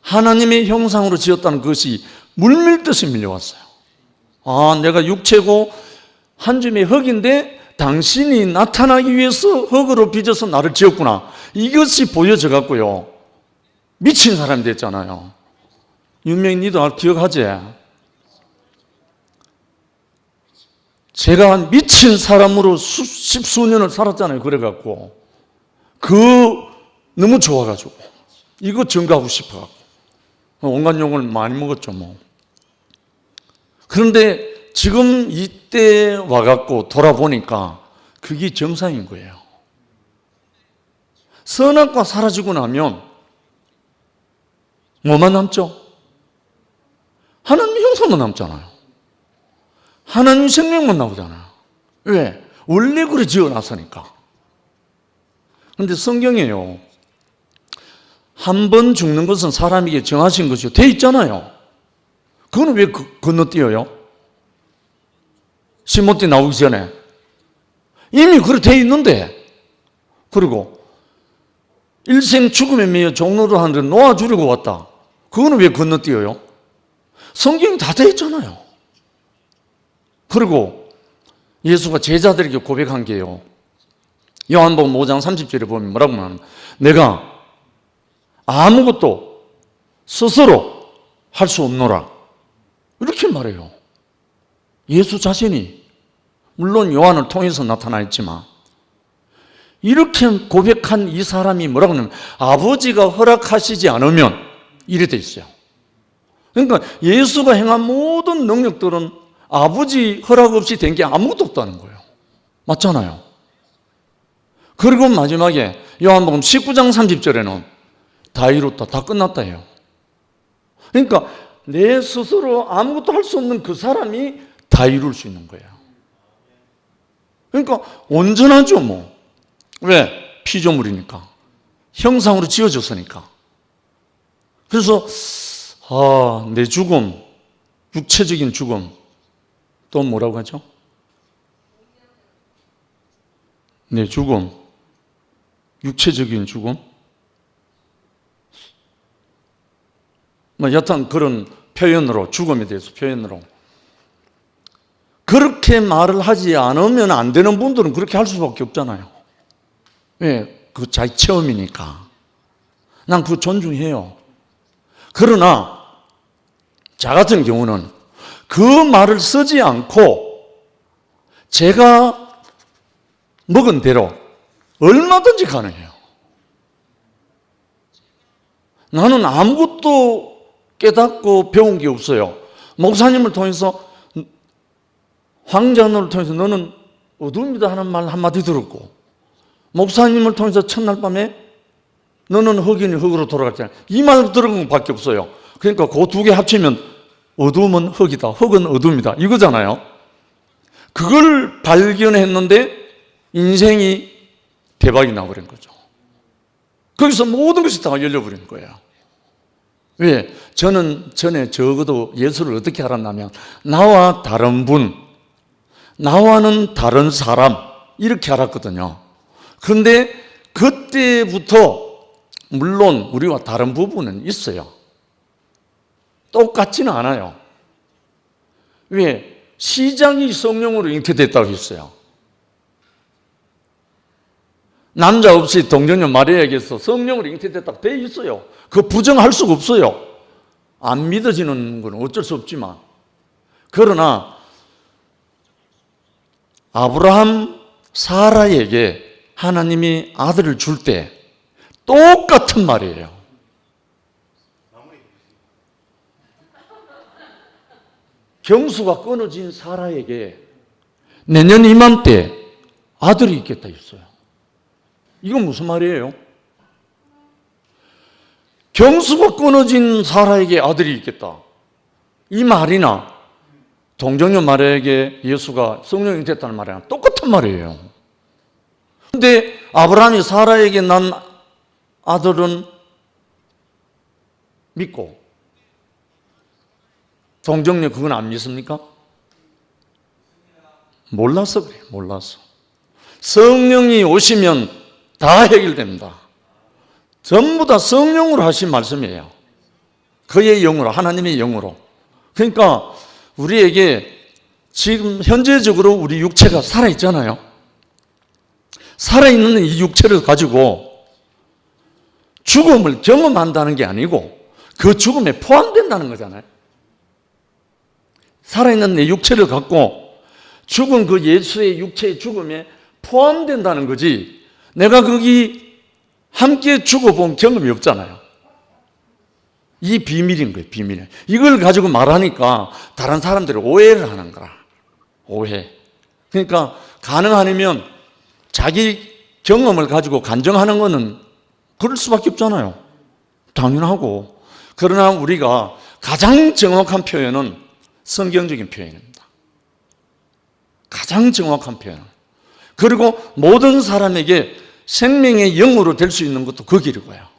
하나님의 형상으로 지었다는 것이 물밀듯이 밀려왔어요. 아, 내가 육체고 한 줌의 흙인데 당신이 나타나기 위해서 흙으로 빚어서 나를 지었구나. 이것이 보여져 갖고요. 미친 사람이 됐잖아요. 윤명이 니도 기억하지? 제가 미친 사람으로 십수년을 살았잖아요. 그래갖고 너무 좋아가지고 이거 증거하고 싶어갖고 온갖 욕을 많이 먹었죠. 뭐. 그런데 지금 이때 와갖고 돌아보니까 그게 정상인 거예요. 선악과 사라지고 나면 뭐만 남죠? 하나님 형상만 남잖아요. 하나님 생명만 나오잖아요. 왜? 원래 그래 지어놨으니까. 그런데 성경에요, 한 번 죽는 것은 사람에게 정하신 것이요 돼 있잖아요. 그거는 왜 건너뛰어요? 시몬때 나오기 전에 이미 그렇게 돼 있는데, 그리고 일생 죽음에 매여 종로를 하는데 놓아주려고 왔다. 그거는 왜 건너뛰어요? 성경이 다 돼 있잖아요. 그리고 예수가 제자들에게 고백한 게요, 요한복음 5장 30절에 보면 뭐라고 말하면, 내가 아무것도 스스로 할 수 없노라, 이렇게 말해요. 예수 자신이, 물론 요한을 통해서 나타나 있지만, 이렇게 고백한 이 사람이 뭐라고 하냐면 아버지가 허락하시지 않으면 이래 돼 있어요. 그러니까 예수가 행한 모든 능력들은 아버지 허락 없이 된 게 아무것도 없다는 거예요. 맞잖아요. 그리고 마지막에 요한복음 19장 30절에는 다 이뤘다, 다 끝났다 해요. 그러니까 내 스스로 아무것도 할 수 없는 그 사람이 다 이룰 수 있는 거예요. 그러니까 온전하죠. 뭐. 왜? 피조물이니까. 형상으로 지어졌으니까. 그래서 내 죽음, 육체적인 죽음, 또 뭐라고 하죠? 내 죽음, 육체적인 죽음, 여튼 그런 표현으로, 죽음에 대해서 표현으로, 그렇게 말을 하지 않으면 안 되는 분들은 그렇게 할 수밖에 없잖아요. 왜? 그 자기 체험이니까. 난 그거 존중해요. 그러나 저 같은 경우는 그 말을 쓰지 않고 제가 먹은 대로 얼마든지 가능해요. 나는 아무것도 깨닫고 배운 게 없어요. 목사님을 통해서, 황장로를 통해서 너는 어두움이다 하는 말 한마디 들었고, 목사님을 통해서 첫날 밤에 너는 흙이니 흙으로 돌아갔잖아요. 이 말 들은 것밖에 없어요. 그러니까 그 두 개 합치면 어두움은 흙이다, 흙은 어둠이다, 이거잖아요. 그걸 발견했는데 인생이 대박이 나버린 거죠. 거기서 모든 것이 다 열려버린 거예요. 왜? 저는 전에 적어도 예수를 어떻게 알았냐면, 나와 다른 분, 나와는 다른 사람, 이렇게 알았거든요. 그런데 그때부터 물론 우리와 다른 부분은 있어요. 똑같지는 않아요. 왜? 시작이 성령으로 잉태됐다고 했어요. 남자 없이 동정녀 마리아에게서 성령으로 잉태됐다고 돼 있어요. 그거 부정할 수가 없어요. 안 믿어지는 건 어쩔 수 없지만. 그러나 아브라함, 사라에게 하나님이 아들을 줄 때 똑같은 말이에요. 경수가 끊어진 사라에게 내년 이맘때 아들이 있겠다 했어요. 이건 무슨 말이에요? 경수가 끊어진 사라에게 아들이 있겠다. 이 말이나 동정녀 마리아에게 예수가 성령이 됐다는 말이랑 똑같은 말이에요. 근데 아브라함이 사라에게 난 아들은 믿고 동정녀 그건 안 믿습니까? 몰라서 그래요. 몰라서. 성령이 오시면 다 해결됩니다. 전부 다 성령으로 하신 말씀이에요. 그의 영으로, 하나님의 영으로. 그러니까 우리에게 지금 현재적으로 우리 육체가 살아있잖아요. 살아있는 이 육체를 가지고 죽음을 경험한다는 게 아니고 그 죽음에 포함된다는 거잖아요. 살아있는 내 육체를 갖고 죽은 그 예수의 육체의 죽음에 포함된다는 거지, 내가 거기 함께 죽어본 경험이 없잖아요. 이 비밀인 거예요, 비밀. 이걸 가지고 말하니까 다른 사람들이 오해를 하는 거라. 오해. 그러니까 가능하면 자기 경험을 가지고 간증하는 거는 그럴 수밖에 없잖아요. 당연하고. 그러나 우리가 가장 정확한 표현은 성경적인 표현입니다. 가장 정확한 표현. 그리고 모든 사람에게 생명의 영으로 될 수 있는 것도 그 길이고요.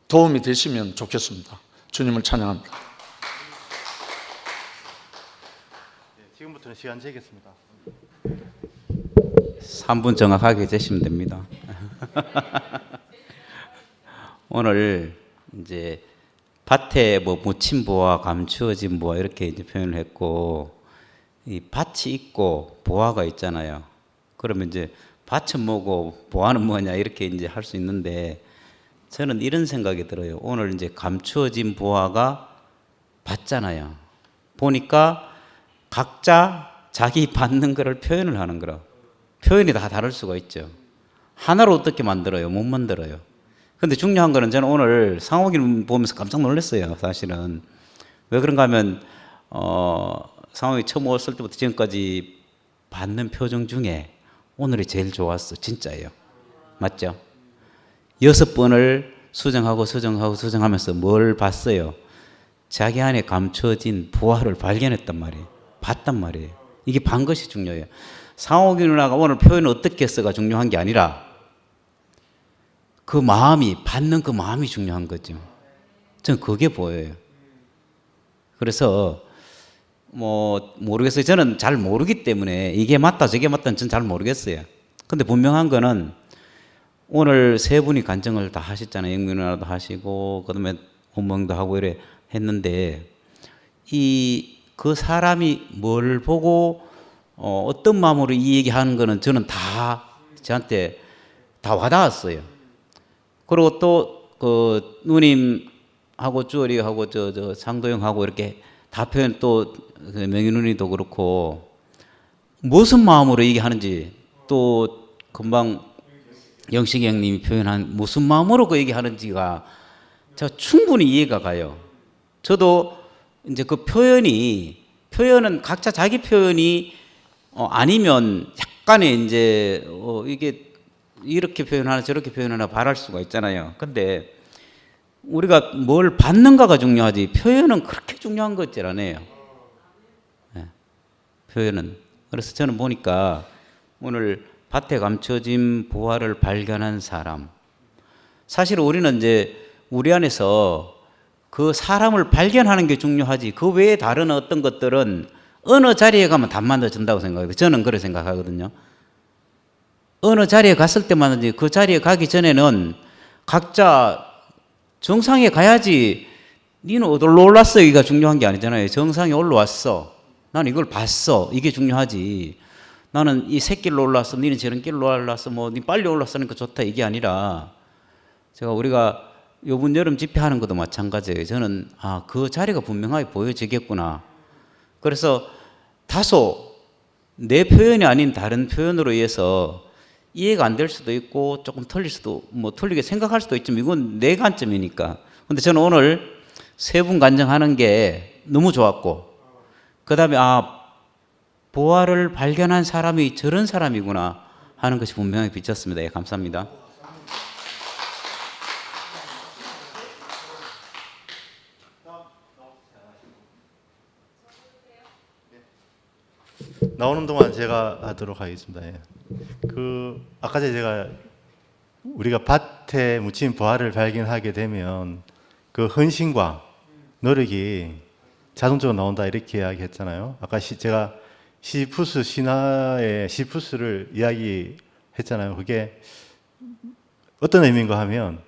도움이 되시면 좋겠습니다. 주님을 찬양합니다. 지금부터는 시간 재겠습니다. 3분 정확하게 재시면 됩니다. 오늘 이제 밭에 뭐 묻힌 보화, 감추어진 보화 이렇게 이제 표현을 했고, 이 밭이 있고 보화가 있잖아요. 그러면 이제 밭은 뭐고 보화는 뭐냐 이렇게 이제 할 수 있는데, 저는 이런 생각이 들어요. 오늘 이제 감추어진 보화가 받잖아요. 보니까 각자 자기 받는 거를 표현을 하는 거라. 표현이 다 다를 수가 있죠. 하나로 어떻게 만들어요? 못 만들어요. 근데 중요한 거는 저는 오늘 상옥이 보면서 깜짝 놀랐어요. 사실은. 왜 그런가 하면 상옥이 처음 왔을 때부터 지금까지 받는 표정 중에 오늘이 제일 좋았어. 진짜예요. 맞죠? 6번을 수정하면서 뭘 봤어요? 자기 안에 감춰진 부활을 발견했단 말이에요. 봤단 말이에요. 이게 반 것이 중요해요. 상옥이 누나가 오늘 표현을 어떻게 써가 중요한 게 아니라 그 마음이, 받는 그 마음이 중요한 거죠. 저는 그게 보여요. 그래서 모르겠어요. 저는 잘 모르기 때문에 이게 맞다 저게 맞다는 저는 잘 모르겠어요. 근데 분명한 거는 오늘 세 분이 간증을 다 하셨잖아요. 영민 누나도 하시고 그다음에 온몽도 하고 이래 했는데, 그 사람이 뭘 보고 어떤 마음으로 이 얘기하는 거는 저는 다 저한테 다 와닿았어요. 그리고 또 그 누님하고 주어리하고 저 장도영하고 이렇게 다 표현, 또 명희 누님도 그렇고 무슨 마음으로 얘기하는지, 또 금방 영식이 형님이 표현한 무슨 마음으로 그 얘기하는지가 제가 충분히 이해가 가요. 저도 이제 그 표현은 각자 자기 표현이 아니면 약간의 이제 이게 이렇게 표현하나 저렇게 표현하나 바랄 수가 있잖아요. 근데 우리가 뭘 받는가가 중요하지 표현은 그렇게 중요한 것 같지 않아요. 네, 표현은. 그래서 저는 보니까 오늘 밭에 감춰진 보화를 발견한 사람, 사실 우리는 이제 우리 안에서 그 사람을 발견하는 게 중요하지 그 외에 다른 어떤 것들은 어느 자리에 가면 다 만들어진다고 생각해요. 저는 그렇게 생각하거든요. 어느 자리에 갔을 때마다 그 자리에 가기 전에는 각자 정상에 가야지. 니는 어디로 올랐어? 이게 중요한 게 아니잖아요. 정상에 올라왔어. 나는 이걸 봤어. 이게 중요하지. 나는 이 새길로 올랐어. 니는 저런 길로 올랐어. 니 빨리 올랐으니까 좋다. 이게 아니라, 우리가 요번 여름 집회하는 것도 마찬가지예요. 저는 그 자리가 분명하게 보여지겠구나. 그래서 다소 내 표현이 아닌 다른 표현으로 의해서 이해가 안 될 수도 있고 조금 틀릴 수도, 틀리게 생각할 수도 있지만 이건 내 관점이니까. 근데 저는 오늘 세 분 간증하는 게 너무 좋았고, 그 다음에 보화를 발견한 사람이 저런 사람이구나 하는 것이 분명히 비쳤습니다. 예, 감사합니다. 나오는 동안 제가 하도록 하겠습니다. 예. 그 아까 전에 제가 우리가 밭에 묻힌 부활을 발견하게 되면 그 헌신과 노력이 자동적으로 나온다 이렇게 이야기했잖아요. 아까 제가 시지푸스 신화의 시지푸스를 이야기했잖아요. 그게 어떤 의미인가 하면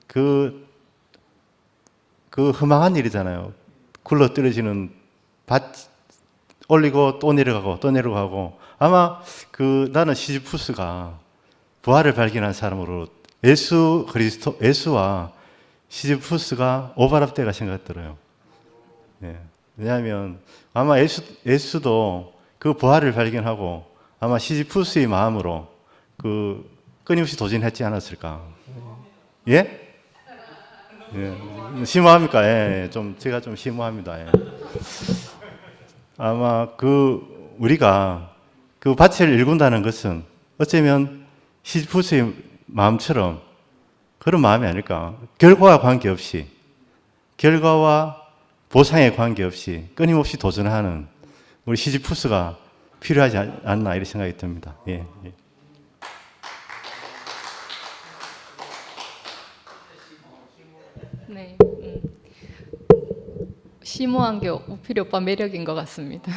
그 험악한 일이잖아요. 굴러 떨어지는 밭 올리고 또 내려가고 또 내려가고 아마 나는 시지푸스가 부활을 발견한 사람으로 예수와 시지푸스가 오버랩 때가 생각 들어요. 예. 왜냐하면 아마 예수도 그 부활을 발견하고 아마 시지푸스의 마음으로 끊임없이 도전했지 않았을까? 예? 예. 심오합니까? 예. 제가 좀 심오합니다. 예. 아마 우리가 그 밭을 일군다는 것은 어쩌면 시지푸스의 마음처럼 그런 마음이 아닐까. 결과와 관계없이, 결과와 보상에 관계없이 끊임없이 도전하는 우리 시지푸스가 필요하지 않나 이런 생각이 듭니다. 예. 예. 네. 심오한 게 우필이 오빠 매력인 것 같습니다.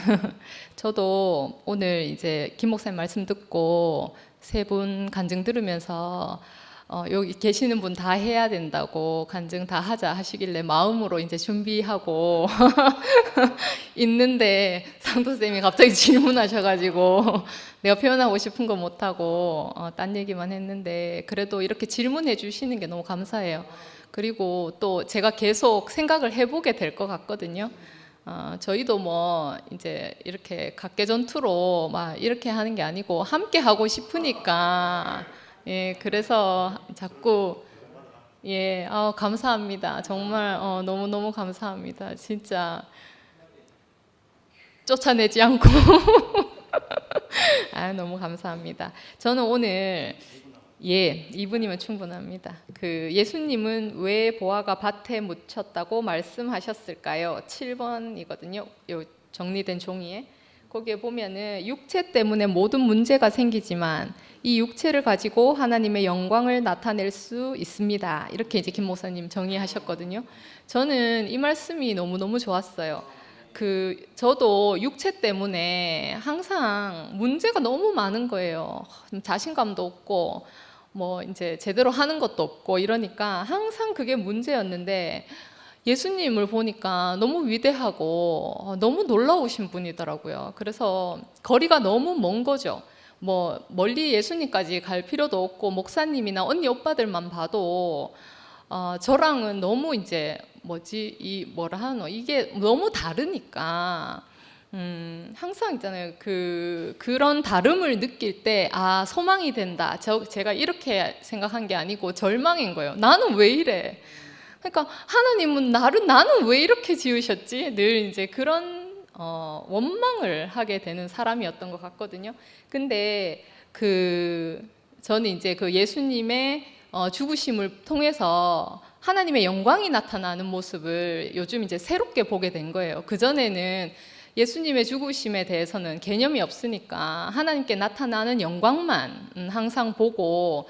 저도 오늘 이제 김 목사님 말씀 듣고 세 분 간증 들으면서 여기 계시는 분 다 해야 된다고 간증 다 하자 하시길래 마음으로 이제 준비하고 있는데 상도쌤이 갑자기 질문하셔가지고 내가 표현하고 싶은 거 못하고 딴 얘기만 했는데 그래도 이렇게 질문해 주시는 게 너무 감사해요. 그리고 또 제가 계속 생각을 해보게 될 것 같거든요. 저희도 뭐 이제 이렇게 각계전투로 막 이렇게 하는 게 아니고 함께 하고 싶으니까 예, 그래서 자꾸 예, 감사합니다. 정말 너무너무 감사합니다. 진짜 쫓아내지 않고 너무 감사합니다. 저는 오늘 예, 2분이면 충분합니다. 예수님은 왜 보화가 밭에 묻혔다고 말씀하셨을까요? 7번이거든요. 요 정리된 종이에. 거기에 보면은 육체 때문에 모든 문제가 생기지만 이 육체를 가지고 하나님의 영광을 나타낼 수 있습니다. 이렇게 이제 김 목사님 정의하셨거든요. 저는 이 말씀이 너무너무 좋았어요. 저도 육체 때문에 항상 문제가 너무 많은 거예요. 자신감도 없고 뭐 이제 제대로 하는 것도 없고 이러니까 항상 그게 문제였는데 예수님을 보니까 너무 위대하고 너무 놀라우신 분이더라고요. 그래서 거리가 너무 먼 거죠. 뭐 멀리 예수님까지 갈 필요도 없고 목사님이나 언니 오빠들만 봐도 저랑은 너무 이제 이게 너무 다르니까 항상 있잖아요. 그런 다름을 느낄 때 소망이 된다. 제가 이렇게 생각한 게 아니고 절망인 거예요. 나는 왜 이래? 그러니까 하나님은 나는 왜 이렇게 지으셨지? 늘 이제 그런 원망을 하게 되는 사람이었던 것 같거든요. 근데 저는 이제 예수님의 죽으심을 통해서 하나님의 영광이 나타나는 모습을 요즘 이제 새롭게 보게 된 거예요. 그전에는 예수님의 죽으심에 대해서는 개념이 없으니까 하나님께 나타나는 영광만 항상 보고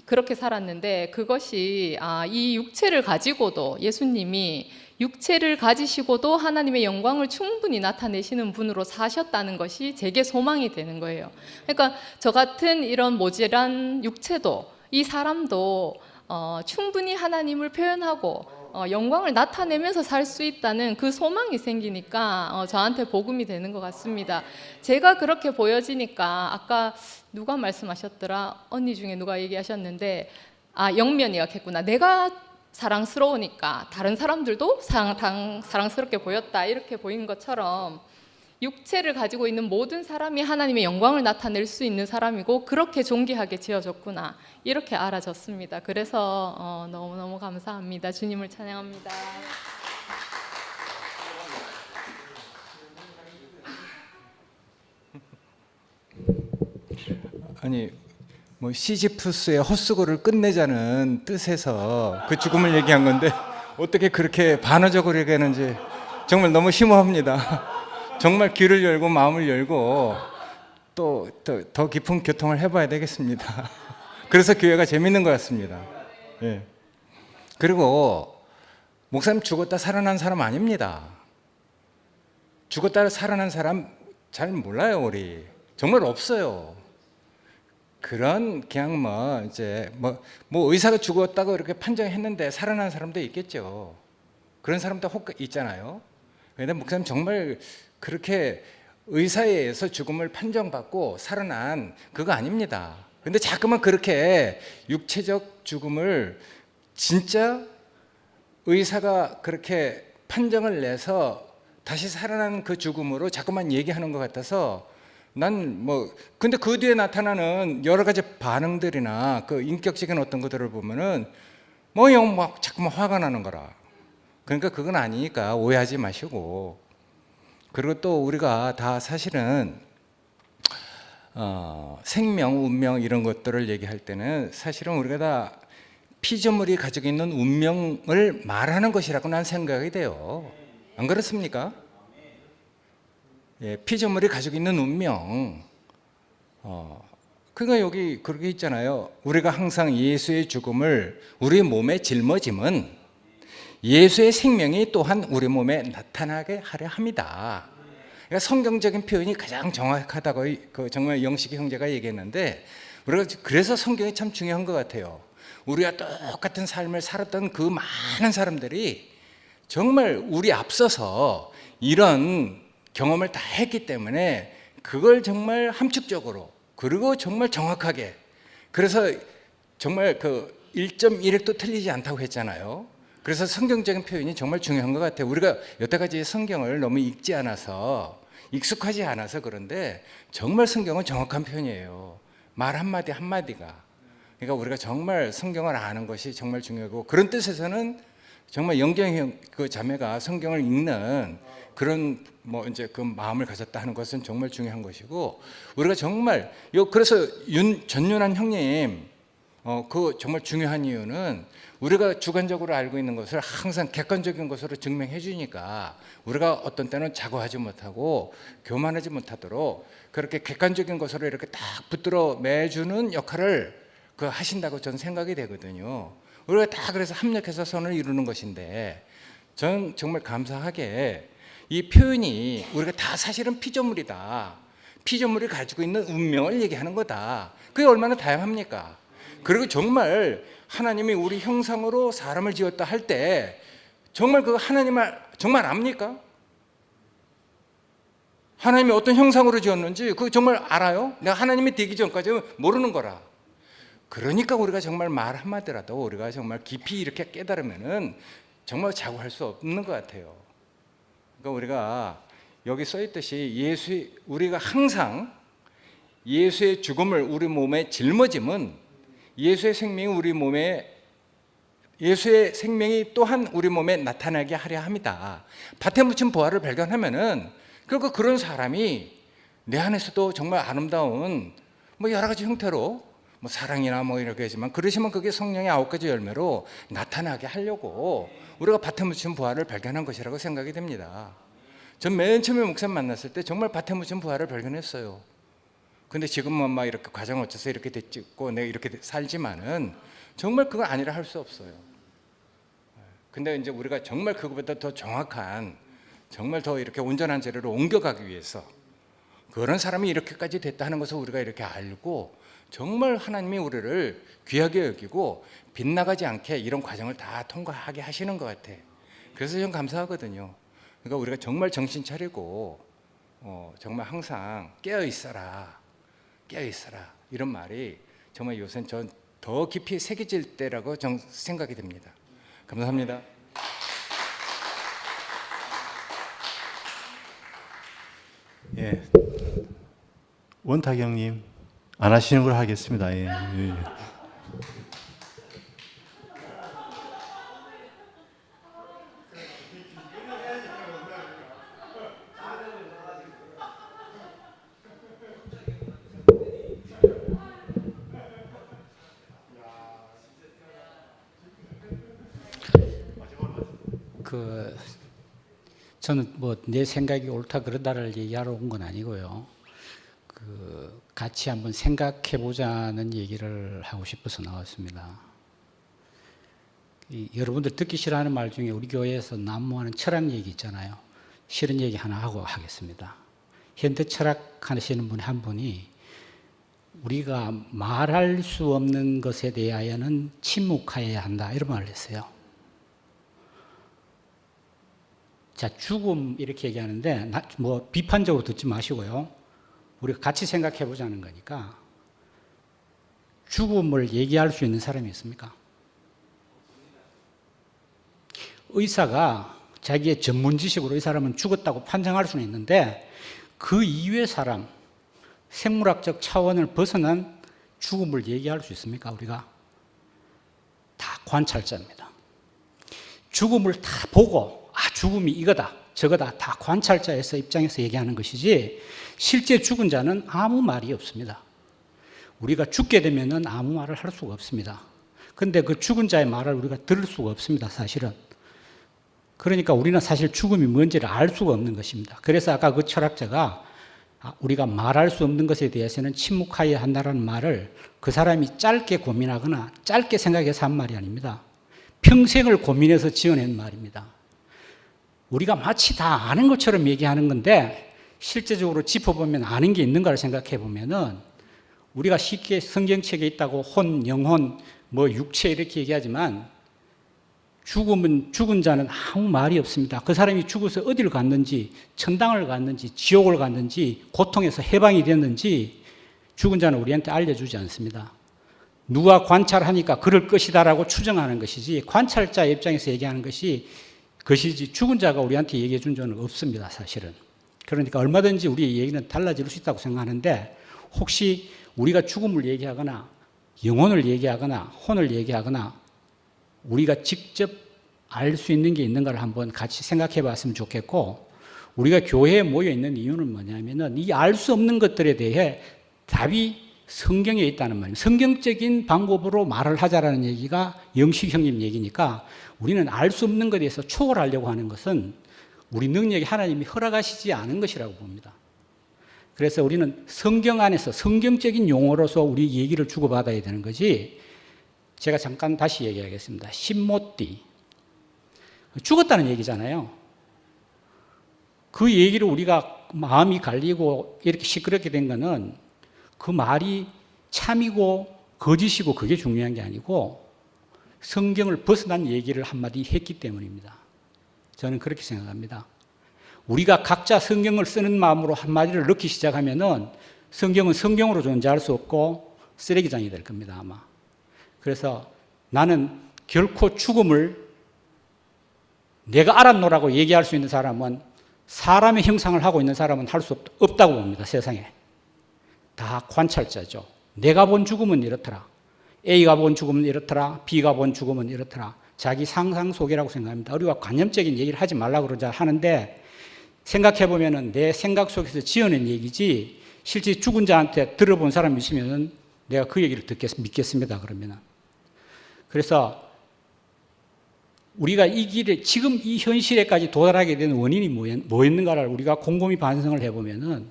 그렇게 살았는데 그것이 이 육체를 가지고도 예수님이 육체를 가지시고도 하나님의 영광을 충분히 나타내시는 분으로 사셨다는 것이 제게 소망이 되는 거예요. 그러니까 저 같은 이런 모질한 육체도 이 사람도 충분히 하나님을 표현하고 영광을 나타내면서 살 수 있다는 그 소망이 생기니까 저한테 복음이 되는 것 같습니다. 제가 그렇게 보여지니까 아까 누가 말씀하셨더라? 언니 중에 누가 얘기하셨는데 영면이 약했구나. 내가 사랑스러우니까 다른 사람들도 사랑스럽게 보였다 이렇게 보인 것처럼 육체를 가지고 있는 모든 사람이 하나님의 영광을 나타낼 수 있는 사람이고 그렇게 존귀하게 지어졌구나 이렇게 알아졌습니다. 그래서 너무너무 감사합니다. 주님을 찬양합니다. 아니 뭐 시지프스의 헛수고를 끝내자는 뜻에서 그 죽음을 얘기한 건데 어떻게 그렇게 반어적으로 얘기하는지 정말 너무 심오합니다. 정말 귀를 열고 마음을 열고 또 더 깊은 교통을 해봐야 되겠습니다. 그래서 교회가 재밌는 것 같습니다. 예. 그리고 목사님 죽었다 살아난 사람 아닙니다. 죽었다 살아난 사람 잘 몰라요, 우리. 정말 없어요. 그런 그냥 뭐 이제 뭐 의사가 죽었다고 이렇게 판정했는데 살아난 사람도 있겠죠. 그런 사람도 혹 있잖아요. 그런데 목사님 정말 그렇게 의사에 의해서 죽음을 판정받고 살아난 그거 아닙니다. 근데 자꾸만 그렇게 육체적 죽음을 진짜 의사가 그렇게 판정을 내서 다시 살아난 그 죽음으로 자꾸만 얘기하는 것 같아서 난 뭐 근데 그 뒤에 나타나는 여러 가지 반응들이나 그 인격적인 어떤 것들을 보면은 뭐 영 막 자꾸만 화가 나는 거라. 그러니까 그건 아니니까 오해하지 마시고. 그리고 또 우리가 다 사실은 생명, 운명 이런 것들을 얘기할 때는 사실은 우리가 다 피조물이 가지고 있는 운명을 말하는 것이라고 난 생각이 돼요. 안 그렇습니까? 예, 피조물이 가지고 있는 운명. 그러니까 여기 그렇게 있잖아요. 우리가 항상 예수의 죽음을 우리 몸에 짊어짐은 예수의 생명이 또한 우리 몸에 나타나게 하려 합니다. 그러니까 성경적인 표현이 가장 정확하다고 그 정말 영식이 형제가 얘기했는데 우리가 그래서 성경이 참 중요한 것 같아요. 우리가 똑같은 삶을 살았던 그 많은 사람들이 정말 우리 앞서서 이런 경험을 다 했기 때문에 그걸 정말 함축적으로 그리고 정말 정확하게 그래서 정말 그 1.1핵도 틀리지 않다고 했잖아요. 그래서 성경적인 표현이 정말 중요한 것 같아요. 우리가 여태까지 성경을 너무 읽지 않아서 익숙하지 않아서 그런데 정말 성경은 정확한 표현이에요. 말 한마디 한마디가. 그러니까 우리가 정말 성경을 아는 것이 정말 중요하고 그런 뜻에서는 정말 영경 그 자매가 성경을 읽는 그런 뭐 이제 그 마음을 가졌다 하는 것은 정말 중요한 것이고 우리가 정말 그래서 전윤환 형님 그 정말 중요한 이유는 우리가 주관적으로 알고 있는 것을 항상 객관적인 것으로 증명해 주니까 우리가 어떤 때는 자고하지 못하고 교만하지 못하도록 그렇게 객관적인 것으로 이렇게 딱 붙들어 매주는 역할을 그 하신다고 저는 생각이 되거든요. 우리가 다 그래서 합력해서 선을 이루는 것인데 저는 정말 감사하게 이 표현이 우리가 다 사실은 피조물이다. 피조물이 가지고 있는 운명을 얘기하는 거다. 그게 얼마나 다양합니까? 그리고 정말 하나님이 우리 형상으로 사람을 지었다 할 때 정말 그 하나님을 정말 압니까? 하나님이 어떤 형상으로 지었는지 그거 정말 알아요? 내가 하나님이 되기 전까지 모르는 거라. 그러니까 우리가 정말 말 한마디라도 우리가 정말 깊이 이렇게 깨달으면은 정말 자고할 수 없는 것 같아요. 그러니까 우리가 여기 써 있듯이 우리가 항상 예수의 죽음을 우리 몸에 짊어짐은 예수의 생명이 또한 우리 몸에 나타나게 하려 합니다. 밭에 묻힌 보화를 발견하면은 결국 그런 사람이 내 안에서도 정말 아름다운 뭐 여러 가지 형태로 뭐 사랑이나 뭐 이렇게 하지만 그러시면 그게 성령의 9가지 열매로 나타나게 하려고 우리가 밭에 묻힌 부활을 발견한 것이라고 생각이 됩니다. 전 맨 처음에 목사님 만났을 때 정말 밭에 묻힌 부활을 발견했어요. 근데 지금은 막 이렇게 과정 어째서 이렇게 됐고 내가 이렇게 살지만은 정말 그건 아니라 할 수 없어요. 근데 이제 우리가 정말 그것보다 더 정확한 정말 더 이렇게 온전한 재료로 옮겨가기 위해서 그런 사람이 이렇게까지 됐다 하는 것을 우리가 이렇게 알고 정말 하나님이 우리를 귀하게 여기고 빗나가지 않게 이런 과정을 다 통과하게 하시는 것 같아. 그래서 저는 감사하거든요. 그러니까 우리가 정말 정신 차리고 정말 항상 깨어 있어라 이런 말이 정말 요새는 전 더 깊이 새겨질 때라고 생각이 됩니다. 감사합니다. 예, 원탁영님 안 하시는 걸 하겠습니다. 예. 예. 저는 뭐 내 생각이 옳다 그러다를 얘기하러 온 건 아니고요. 같이 한번 생각해 보자는 얘기를 하고 싶어서 나왔습니다. 여러분들 듣기 싫어하는 말 중에 우리 교회에서 난무하는 철학 얘기 있잖아요. 싫은 얘기 하나 하고 하겠습니다. 현대 철학 하시는 분 한 분이 우리가 말할 수 없는 것에 대하여는 침묵해야 한다 이런 말을 했어요. 자, 죽음 이렇게 얘기하는데 뭐 비판적으로 듣지 마시고요. 우리가 같이 생각해 보자는 거니까 죽음을 얘기할 수 있는 사람이 있습니까? 의사가 자기의 전문 지식으로 이 사람은 죽었다고 판정할 수는 있는데 그 이외의 사람, 생물학적 차원을 벗어난 죽음을 얘기할 수 있습니까? 우리가 다 관찰자입니다. 죽음을 다 보고 죽음이 이거다 저거다 다 관찰자에서 입장에서 얘기하는 것이지 실제 죽은 자는 아무 말이 없습니다. 우리가 죽게 되면은 아무 말을 할 수가 없습니다. 그런데 그 죽은 자의 말을 우리가 들을 수가 없습니다. 사실은. 그러니까 우리는 사실 죽음이 뭔지를 알 수가 없는 것입니다. 그래서 아까 그 철학자가 우리가 말할 수 없는 것에 대해서는 침묵하여야 한다는 말을 그 사람이 짧게 고민하거나 짧게 생각해서 한 말이 아닙니다. 평생을 고민해서 지어낸 말입니다. 우리가 마치 다 아는 것처럼 얘기하는 건데 실제적으로 짚어보면 아는 게 있는가를 생각해 보면은 우리가 쉽게 성경책에 있다고 혼, 영혼, 뭐 육체 이렇게 얘기하지만 죽은 자는 아무 말이 없습니다. 그 사람이 죽어서 어디를 갔는지, 천당을 갔는지, 지옥을 갔는지, 고통에서 해방이 됐는지 죽은 자는 우리한테 알려주지 않습니다. 누가 관찰하니까 그럴 것이다라고 추정하는 것이지 관찰자의 입장에서 얘기하는 것이지 죽은 자가 우리한테 얘기해 준 적은 없습니다. 사실은. 그러니까 얼마든지 우리의 얘기는 달라질 수 있다고 생각하는데 혹시 우리가 죽음을 얘기하거나 영혼을 얘기하거나 혼을 얘기하거나 우리가 직접 알 수 있는 게 있는가를 한번 같이 생각해 봤으면 좋겠고 우리가 교회에 모여 있는 이유는 뭐냐면은 이 알 수 없는 것들에 대해 답이 성경에 있다는 말입니다. 성경적인 방법으로 말을 하자라는 얘기가 영식 형님 얘기니까 우리는 알 수 없는 것에 대해서 초월하려고 하는 것은 우리 능력이 하나님이 허락하시지 않은 것이라고 봅니다. 그래서 우리는 성경 안에서 성경적인 용어로서 우리 얘기를 주고받아야 되는 거지 제가 잠깐 다시 얘기하겠습니다. 신모띠. 죽었다는 얘기잖아요. 그 얘기를 우리가 마음이 갈리고 이렇게 시끄럽게 된 거는 그 말이 참이고 거짓이고 그게 중요한 게 아니고 성경을 벗어난 얘기를 한마디 했기 때문입니다. 저는 그렇게 생각합니다. 우리가 각자 성경을 쓰는 마음으로 한마디를 넣기 시작하면은 성경은 성경으로 존재할 수 없고 쓰레기장이 될 겁니다, 아마. 그래서 나는 결코 죽음을 내가 알았노라고 얘기할 수 있는 사람은 사람의 형상을 하고 있는 사람은 할 수 없다고 봅니다, 세상에. 다 관찰자죠. 내가 본 죽음은 이렇더라. A가 본 죽음은 이렇더라. B가 본 죽음은 이렇더라. 자기 상상 속이라고 생각합니다. 우리가 관념적인 얘기를 하지 말라고 그러자 하는데 생각해 보면은 내 생각 속에서 지어낸 얘기지 실제 죽은 자한테 들어본 사람이 있으면은 내가 그 얘기를 믿겠습니다. 그러면은. 그래서 우리가 이 길에 지금 이 현실에까지 도달하게 된 원인이 뭐였는가를 우리가 곰곰이 반성을 해보면은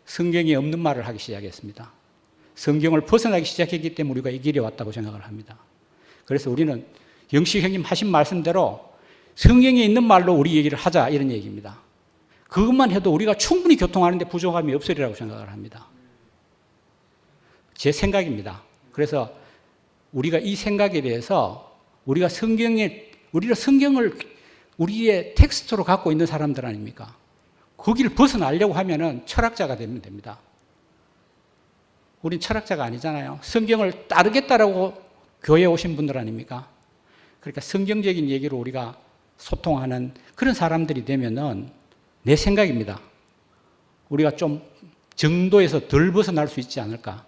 성경에 없는 말을 하기 시작했습니다. 성경을 벗어나기 시작했기 때문에 우리가 이 길에 왔다고 생각을 합니다. 그래서 우리는 영식 형님 하신 말씀대로 성경에 있는 말로 우리 얘기를 하자 이런 얘기입니다. 그것만 해도 우리가 충분히 교통하는데 부족함이 없으리라고 생각을 합니다. 제 생각입니다. 그래서 우리가 이 생각에 대해서 우리가 성경을 우리의 텍스트로 갖고 있는 사람들 아닙니까? 거기를 벗어나려고 하면은 철학자가 되면 됩니다. 우린 철학자가 아니잖아요. 성경을 따르겠다라고 교회에 오신 분들 아닙니까? 그러니까 성경적인 얘기로 우리가 소통하는 그런 사람들이 되면은 내 생각입니다. 우리가 좀 정도에서 덜 벗어날 수 있지 않을까.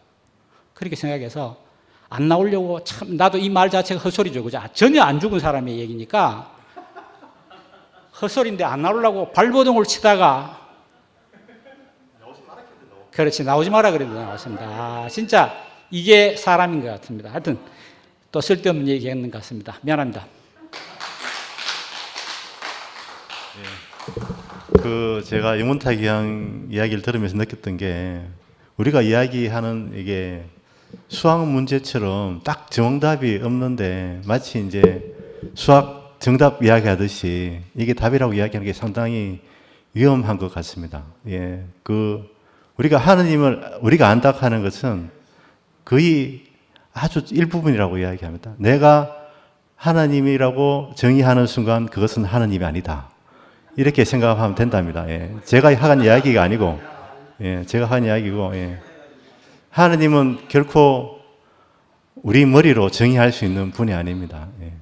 그렇게 생각해서 안 나오려고 참 나도 이 말 자체가 헛소리죠. 그죠? 전혀 안 죽은 사람의 얘기니까 헛소리인데 안 나오려고 발버둥을 치다가 그렇지 나오지 마라 그래도 나왔습니다. 진짜 이게 사람인 것 같습니다. 하여튼 또 쓸데없는 얘기했는 것 같습니다. 미안합니다. 제가 영문타 기왕 이야기를 들으면서 느꼈던 게 우리가 이야기하는 이게 수학 문제처럼 딱 정답이 없는데 마치 이제 수학 정답 이야기하듯이 이게 답이라고 이야기하는 게 상당히 위험한 것 같습니다. 예, 우리가 하느님을 우리가 안다 하는 것은 거의 아주 일부분이라고 이야기합니다. 내가 하나님이라고 정의하는 순간 그것은 하나님이 아니다. 이렇게 생각하면 된답니다. 예. 제가 한 이야기가 아니고, 예, 제가 한 이야기고, 예. 하나님은 결코 우리 머리로 정의할 수 있는 분이 아닙니다. 예.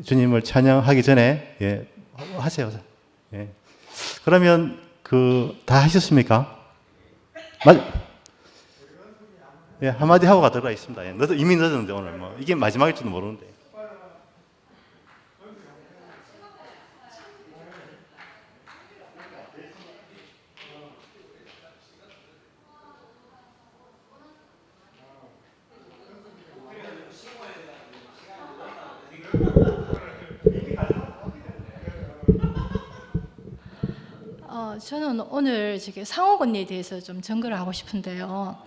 주님을 찬양하기 전에, 예, 하세요. 예. 그러면 다 하셨습니까? 예, 한마디 하고 가도록 하겠습니다. 예, 이미 늦었는데 오늘 이게 마지막일지도 모르는데. 저는 오늘 저기 상옥 언니에 대해서 좀 증거를 하고 싶은데요.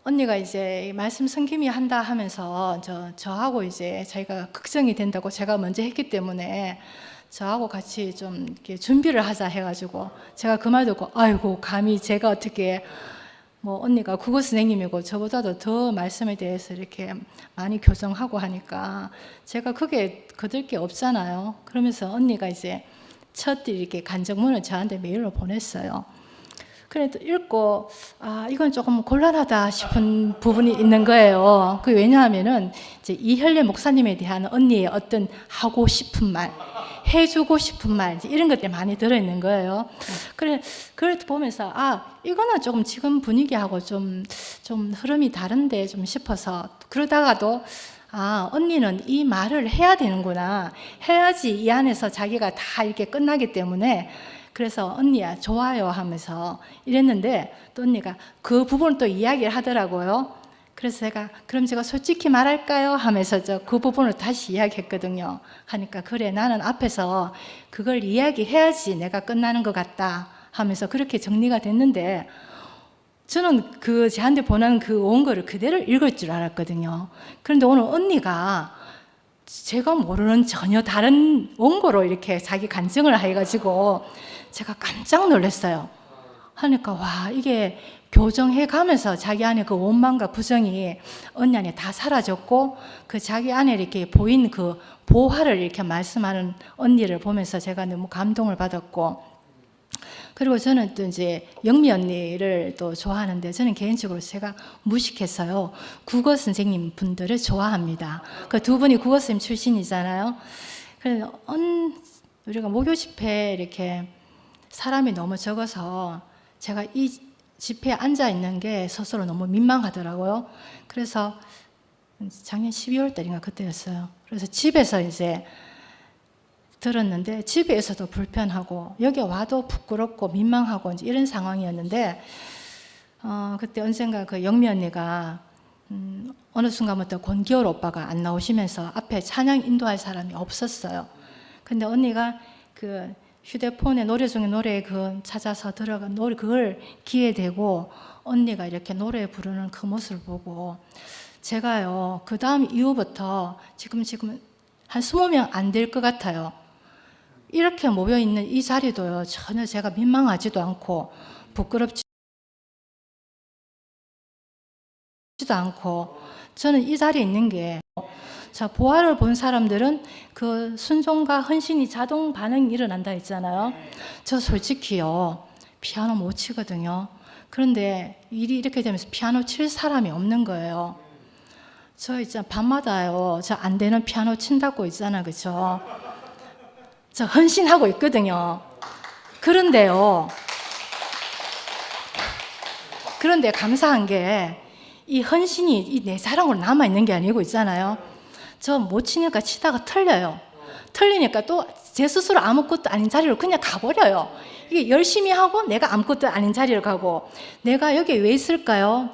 언니가 이제 말씀 성김이 한다 하면서 저하고 이제 자기가 걱정이 된다고 제가 먼저 했기 때문에 저하고 같이 좀 이렇게 준비를 하자 해가지고 제가 그 말 듣고 아이고 감히 제가 어떻게 언니가 국어 선생님이고 저보다도 더 말씀에 대해서 이렇게 많이 교정하고 하니까 제가 그게 거들 게 없잖아요. 그러면서 언니가 이제 첫 이렇게 간증문을 저한테 메일로 보냈어요. 그래도 읽고 이건 조금 곤란하다 싶은 부분이 있는 거예요. 그 왜냐하면은 이제 이혈례 목사님에 대한 언니의 어떤 하고 싶은 말, 해주고 싶은 말 이런 것들이 많이 들어있는 거예요. 그래 보면서 이거는 조금 지금 분위기하고 좀 흐름이 다른데 좀 싶어서 그러다가도 언니는 이 말을 해야 되는구나. 해야지 이 안에서 자기가 다 이렇게 끝나기 때문에 그래서 언니야 좋아요 하면서 이랬는데 또 언니가 그 부분을 또 이야기를 하더라고요. 그래서 그럼 제가 솔직히 말할까요? 하면서 그 부분을 다시 이야기했거든요. 하니까 그래 나는 앞에서 그걸 이야기해야지 내가 끝나는 것 같다 하면서 그렇게 정리가 됐는데 저는 저한테 보낸 그 원고를 그대로 읽을 줄 알았거든요. 그런데 오늘 언니가 제가 모르는 전혀 다른 원고로 이렇게 자기 간증을 해가지고 제가 깜짝 놀랐어요. 하니까 와 이게 교정해 가면서 자기 안에 그 원망과 부정이 언니 안에 다 사라졌고 그 자기 안에 이렇게 보인 그 보화를 이렇게 말씀하는 언니를 보면서 제가 너무 감동을 받았고 그리고 저는 또 이제 영미 언니를 또 좋아하는데 저는 개인적으로 제가 무식했어요. 국어 선생님 분들을 좋아합니다. 그 두 분이 국어 선생님 출신이잖아요. 그래서 우리가 목요 집회 이렇게 사람이 너무 적어서 제가 이 집회에 앉아 있는 게 스스로 너무 민망하더라고요. 그래서 작년 12월 달인가 그때였어요. 그래서 집에서 이제 들었는데 집에서도 불편하고 여기 와도 부끄럽고 민망하고 이제 이런 상황이었는데 그때 언젠가 그 영미 언니가 어느 순간부터 권기열 오빠가 안 나오시면서 앞에 찬양 인도할 사람이 없었어요. 근데 언니가 그 휴대폰에 노래 중에 노래 찾아서 들어간 노래 그걸 귀에 대고 언니가 이렇게 노래 부르는 그 모습을 보고 제가요 그 다음 이후부터 지금 한 20명 안 될 것 같아요. 이렇게 모여있는 이 자리도요 전혀 제가 민망하지도 않고 부끄럽지도 않고 저는 이 자리에 있는 게 보화를 본 사람들은 그 순종과 헌신이 자동 반응이 일어난다 했잖아요. 저 솔직히요 피아노 못 치거든요. 그런데 일이 이렇게 되면서 피아노 칠 사람이 없는 거예요. 저 있잖아 밤마다요 저 안 되는 피아노 친다고 있잖아 그죠? 저 헌신하고 있거든요. 그런데 감사한 게 이 헌신이 내 자랑으로 남아 있는 게 아니고 있잖아요. 저 못 치니까 치다가 틀려요. 틀리니까 또 제 스스로 아무것도 아닌 자리로 그냥 가버려요. 이게 열심히 하고 내가 아무것도 아닌 자리로 가고 내가 여기 왜 있을까요?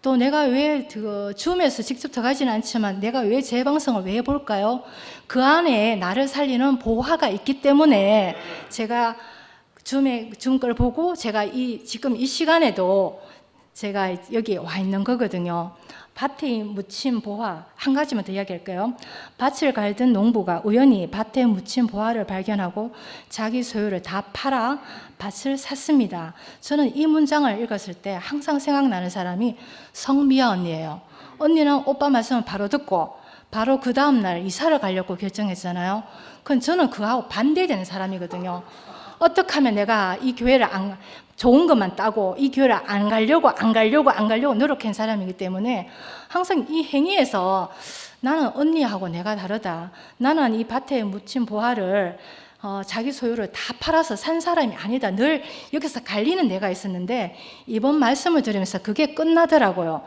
또 내가 왜 줌에서 직접 들어가지는 않지만 내가 왜 재방송을 왜 볼까요? 그 안에 나를 살리는 보화가 있기 때문에 제가 줌 걸 보고 제가 지금 이 시간에도 제가 여기 와 있는 거거든요. 밭에 묻힌 보화, 한 가지만 더 이야기할까요? 밭을 갈던 농부가 우연히 밭에 묻힌 보화를 발견하고 자기 소유를 다 팔아 밭을 샀습니다. 저는 이 문장을 읽었을 때 항상 생각나는 사람이 성미아 언니예요. 언니는 오빠 말씀을 바로 듣고 바로 그 다음날 이사를 가려고 결정했잖아요. 그건 저는 그하고 반대되는 사람이거든요. 어떻게 하면 내가 이 교회를 좋은 것만 따고 이 교회를 안 가려고 노력한 사람이기 때문에 항상 이 행위에서 나는 언니하고 내가 다르다. 나는 이 밭에 묻힌 보화를 자기 소유를 다 팔아서 산 사람이 아니다. 늘 여기서 갈리는 내가 있었는데 이번 말씀을 들으면서 그게 끝나더라고요.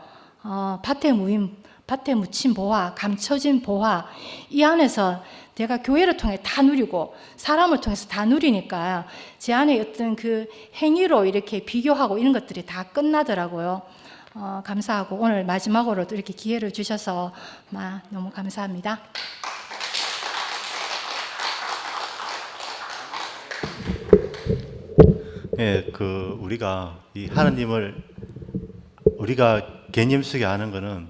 밭에 묻힌 보화, 감춰진 보화, 이 안에서 내가 교회를 통해 다 누리고 사람을 통해서 다 누리니까 제 안에 어떤 그 행위로 이렇게 비교하고 이런 것들이 다 끝나더라고요. 감사하고 오늘 마지막으로 또 이렇게 기회를 주셔서 너무 감사합니다. 예, 우리가 이 하나님을 우리가 개념 속에 아는 거는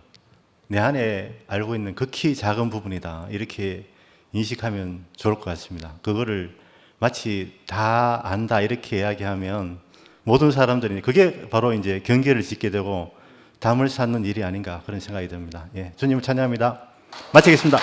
내 안에 알고 있는 극히 작은 부분이다. 이렇게 인식하면 좋을 것 같습니다. 그거를 마치 다 안다 이렇게 이야기하면 모든 사람들이 그게 바로 이제 경계를 짓게 되고 담을 쌓는 일이 아닌가 그런 생각이 듭니다. 예, 주님을 찬양합니다. 마치겠습니다.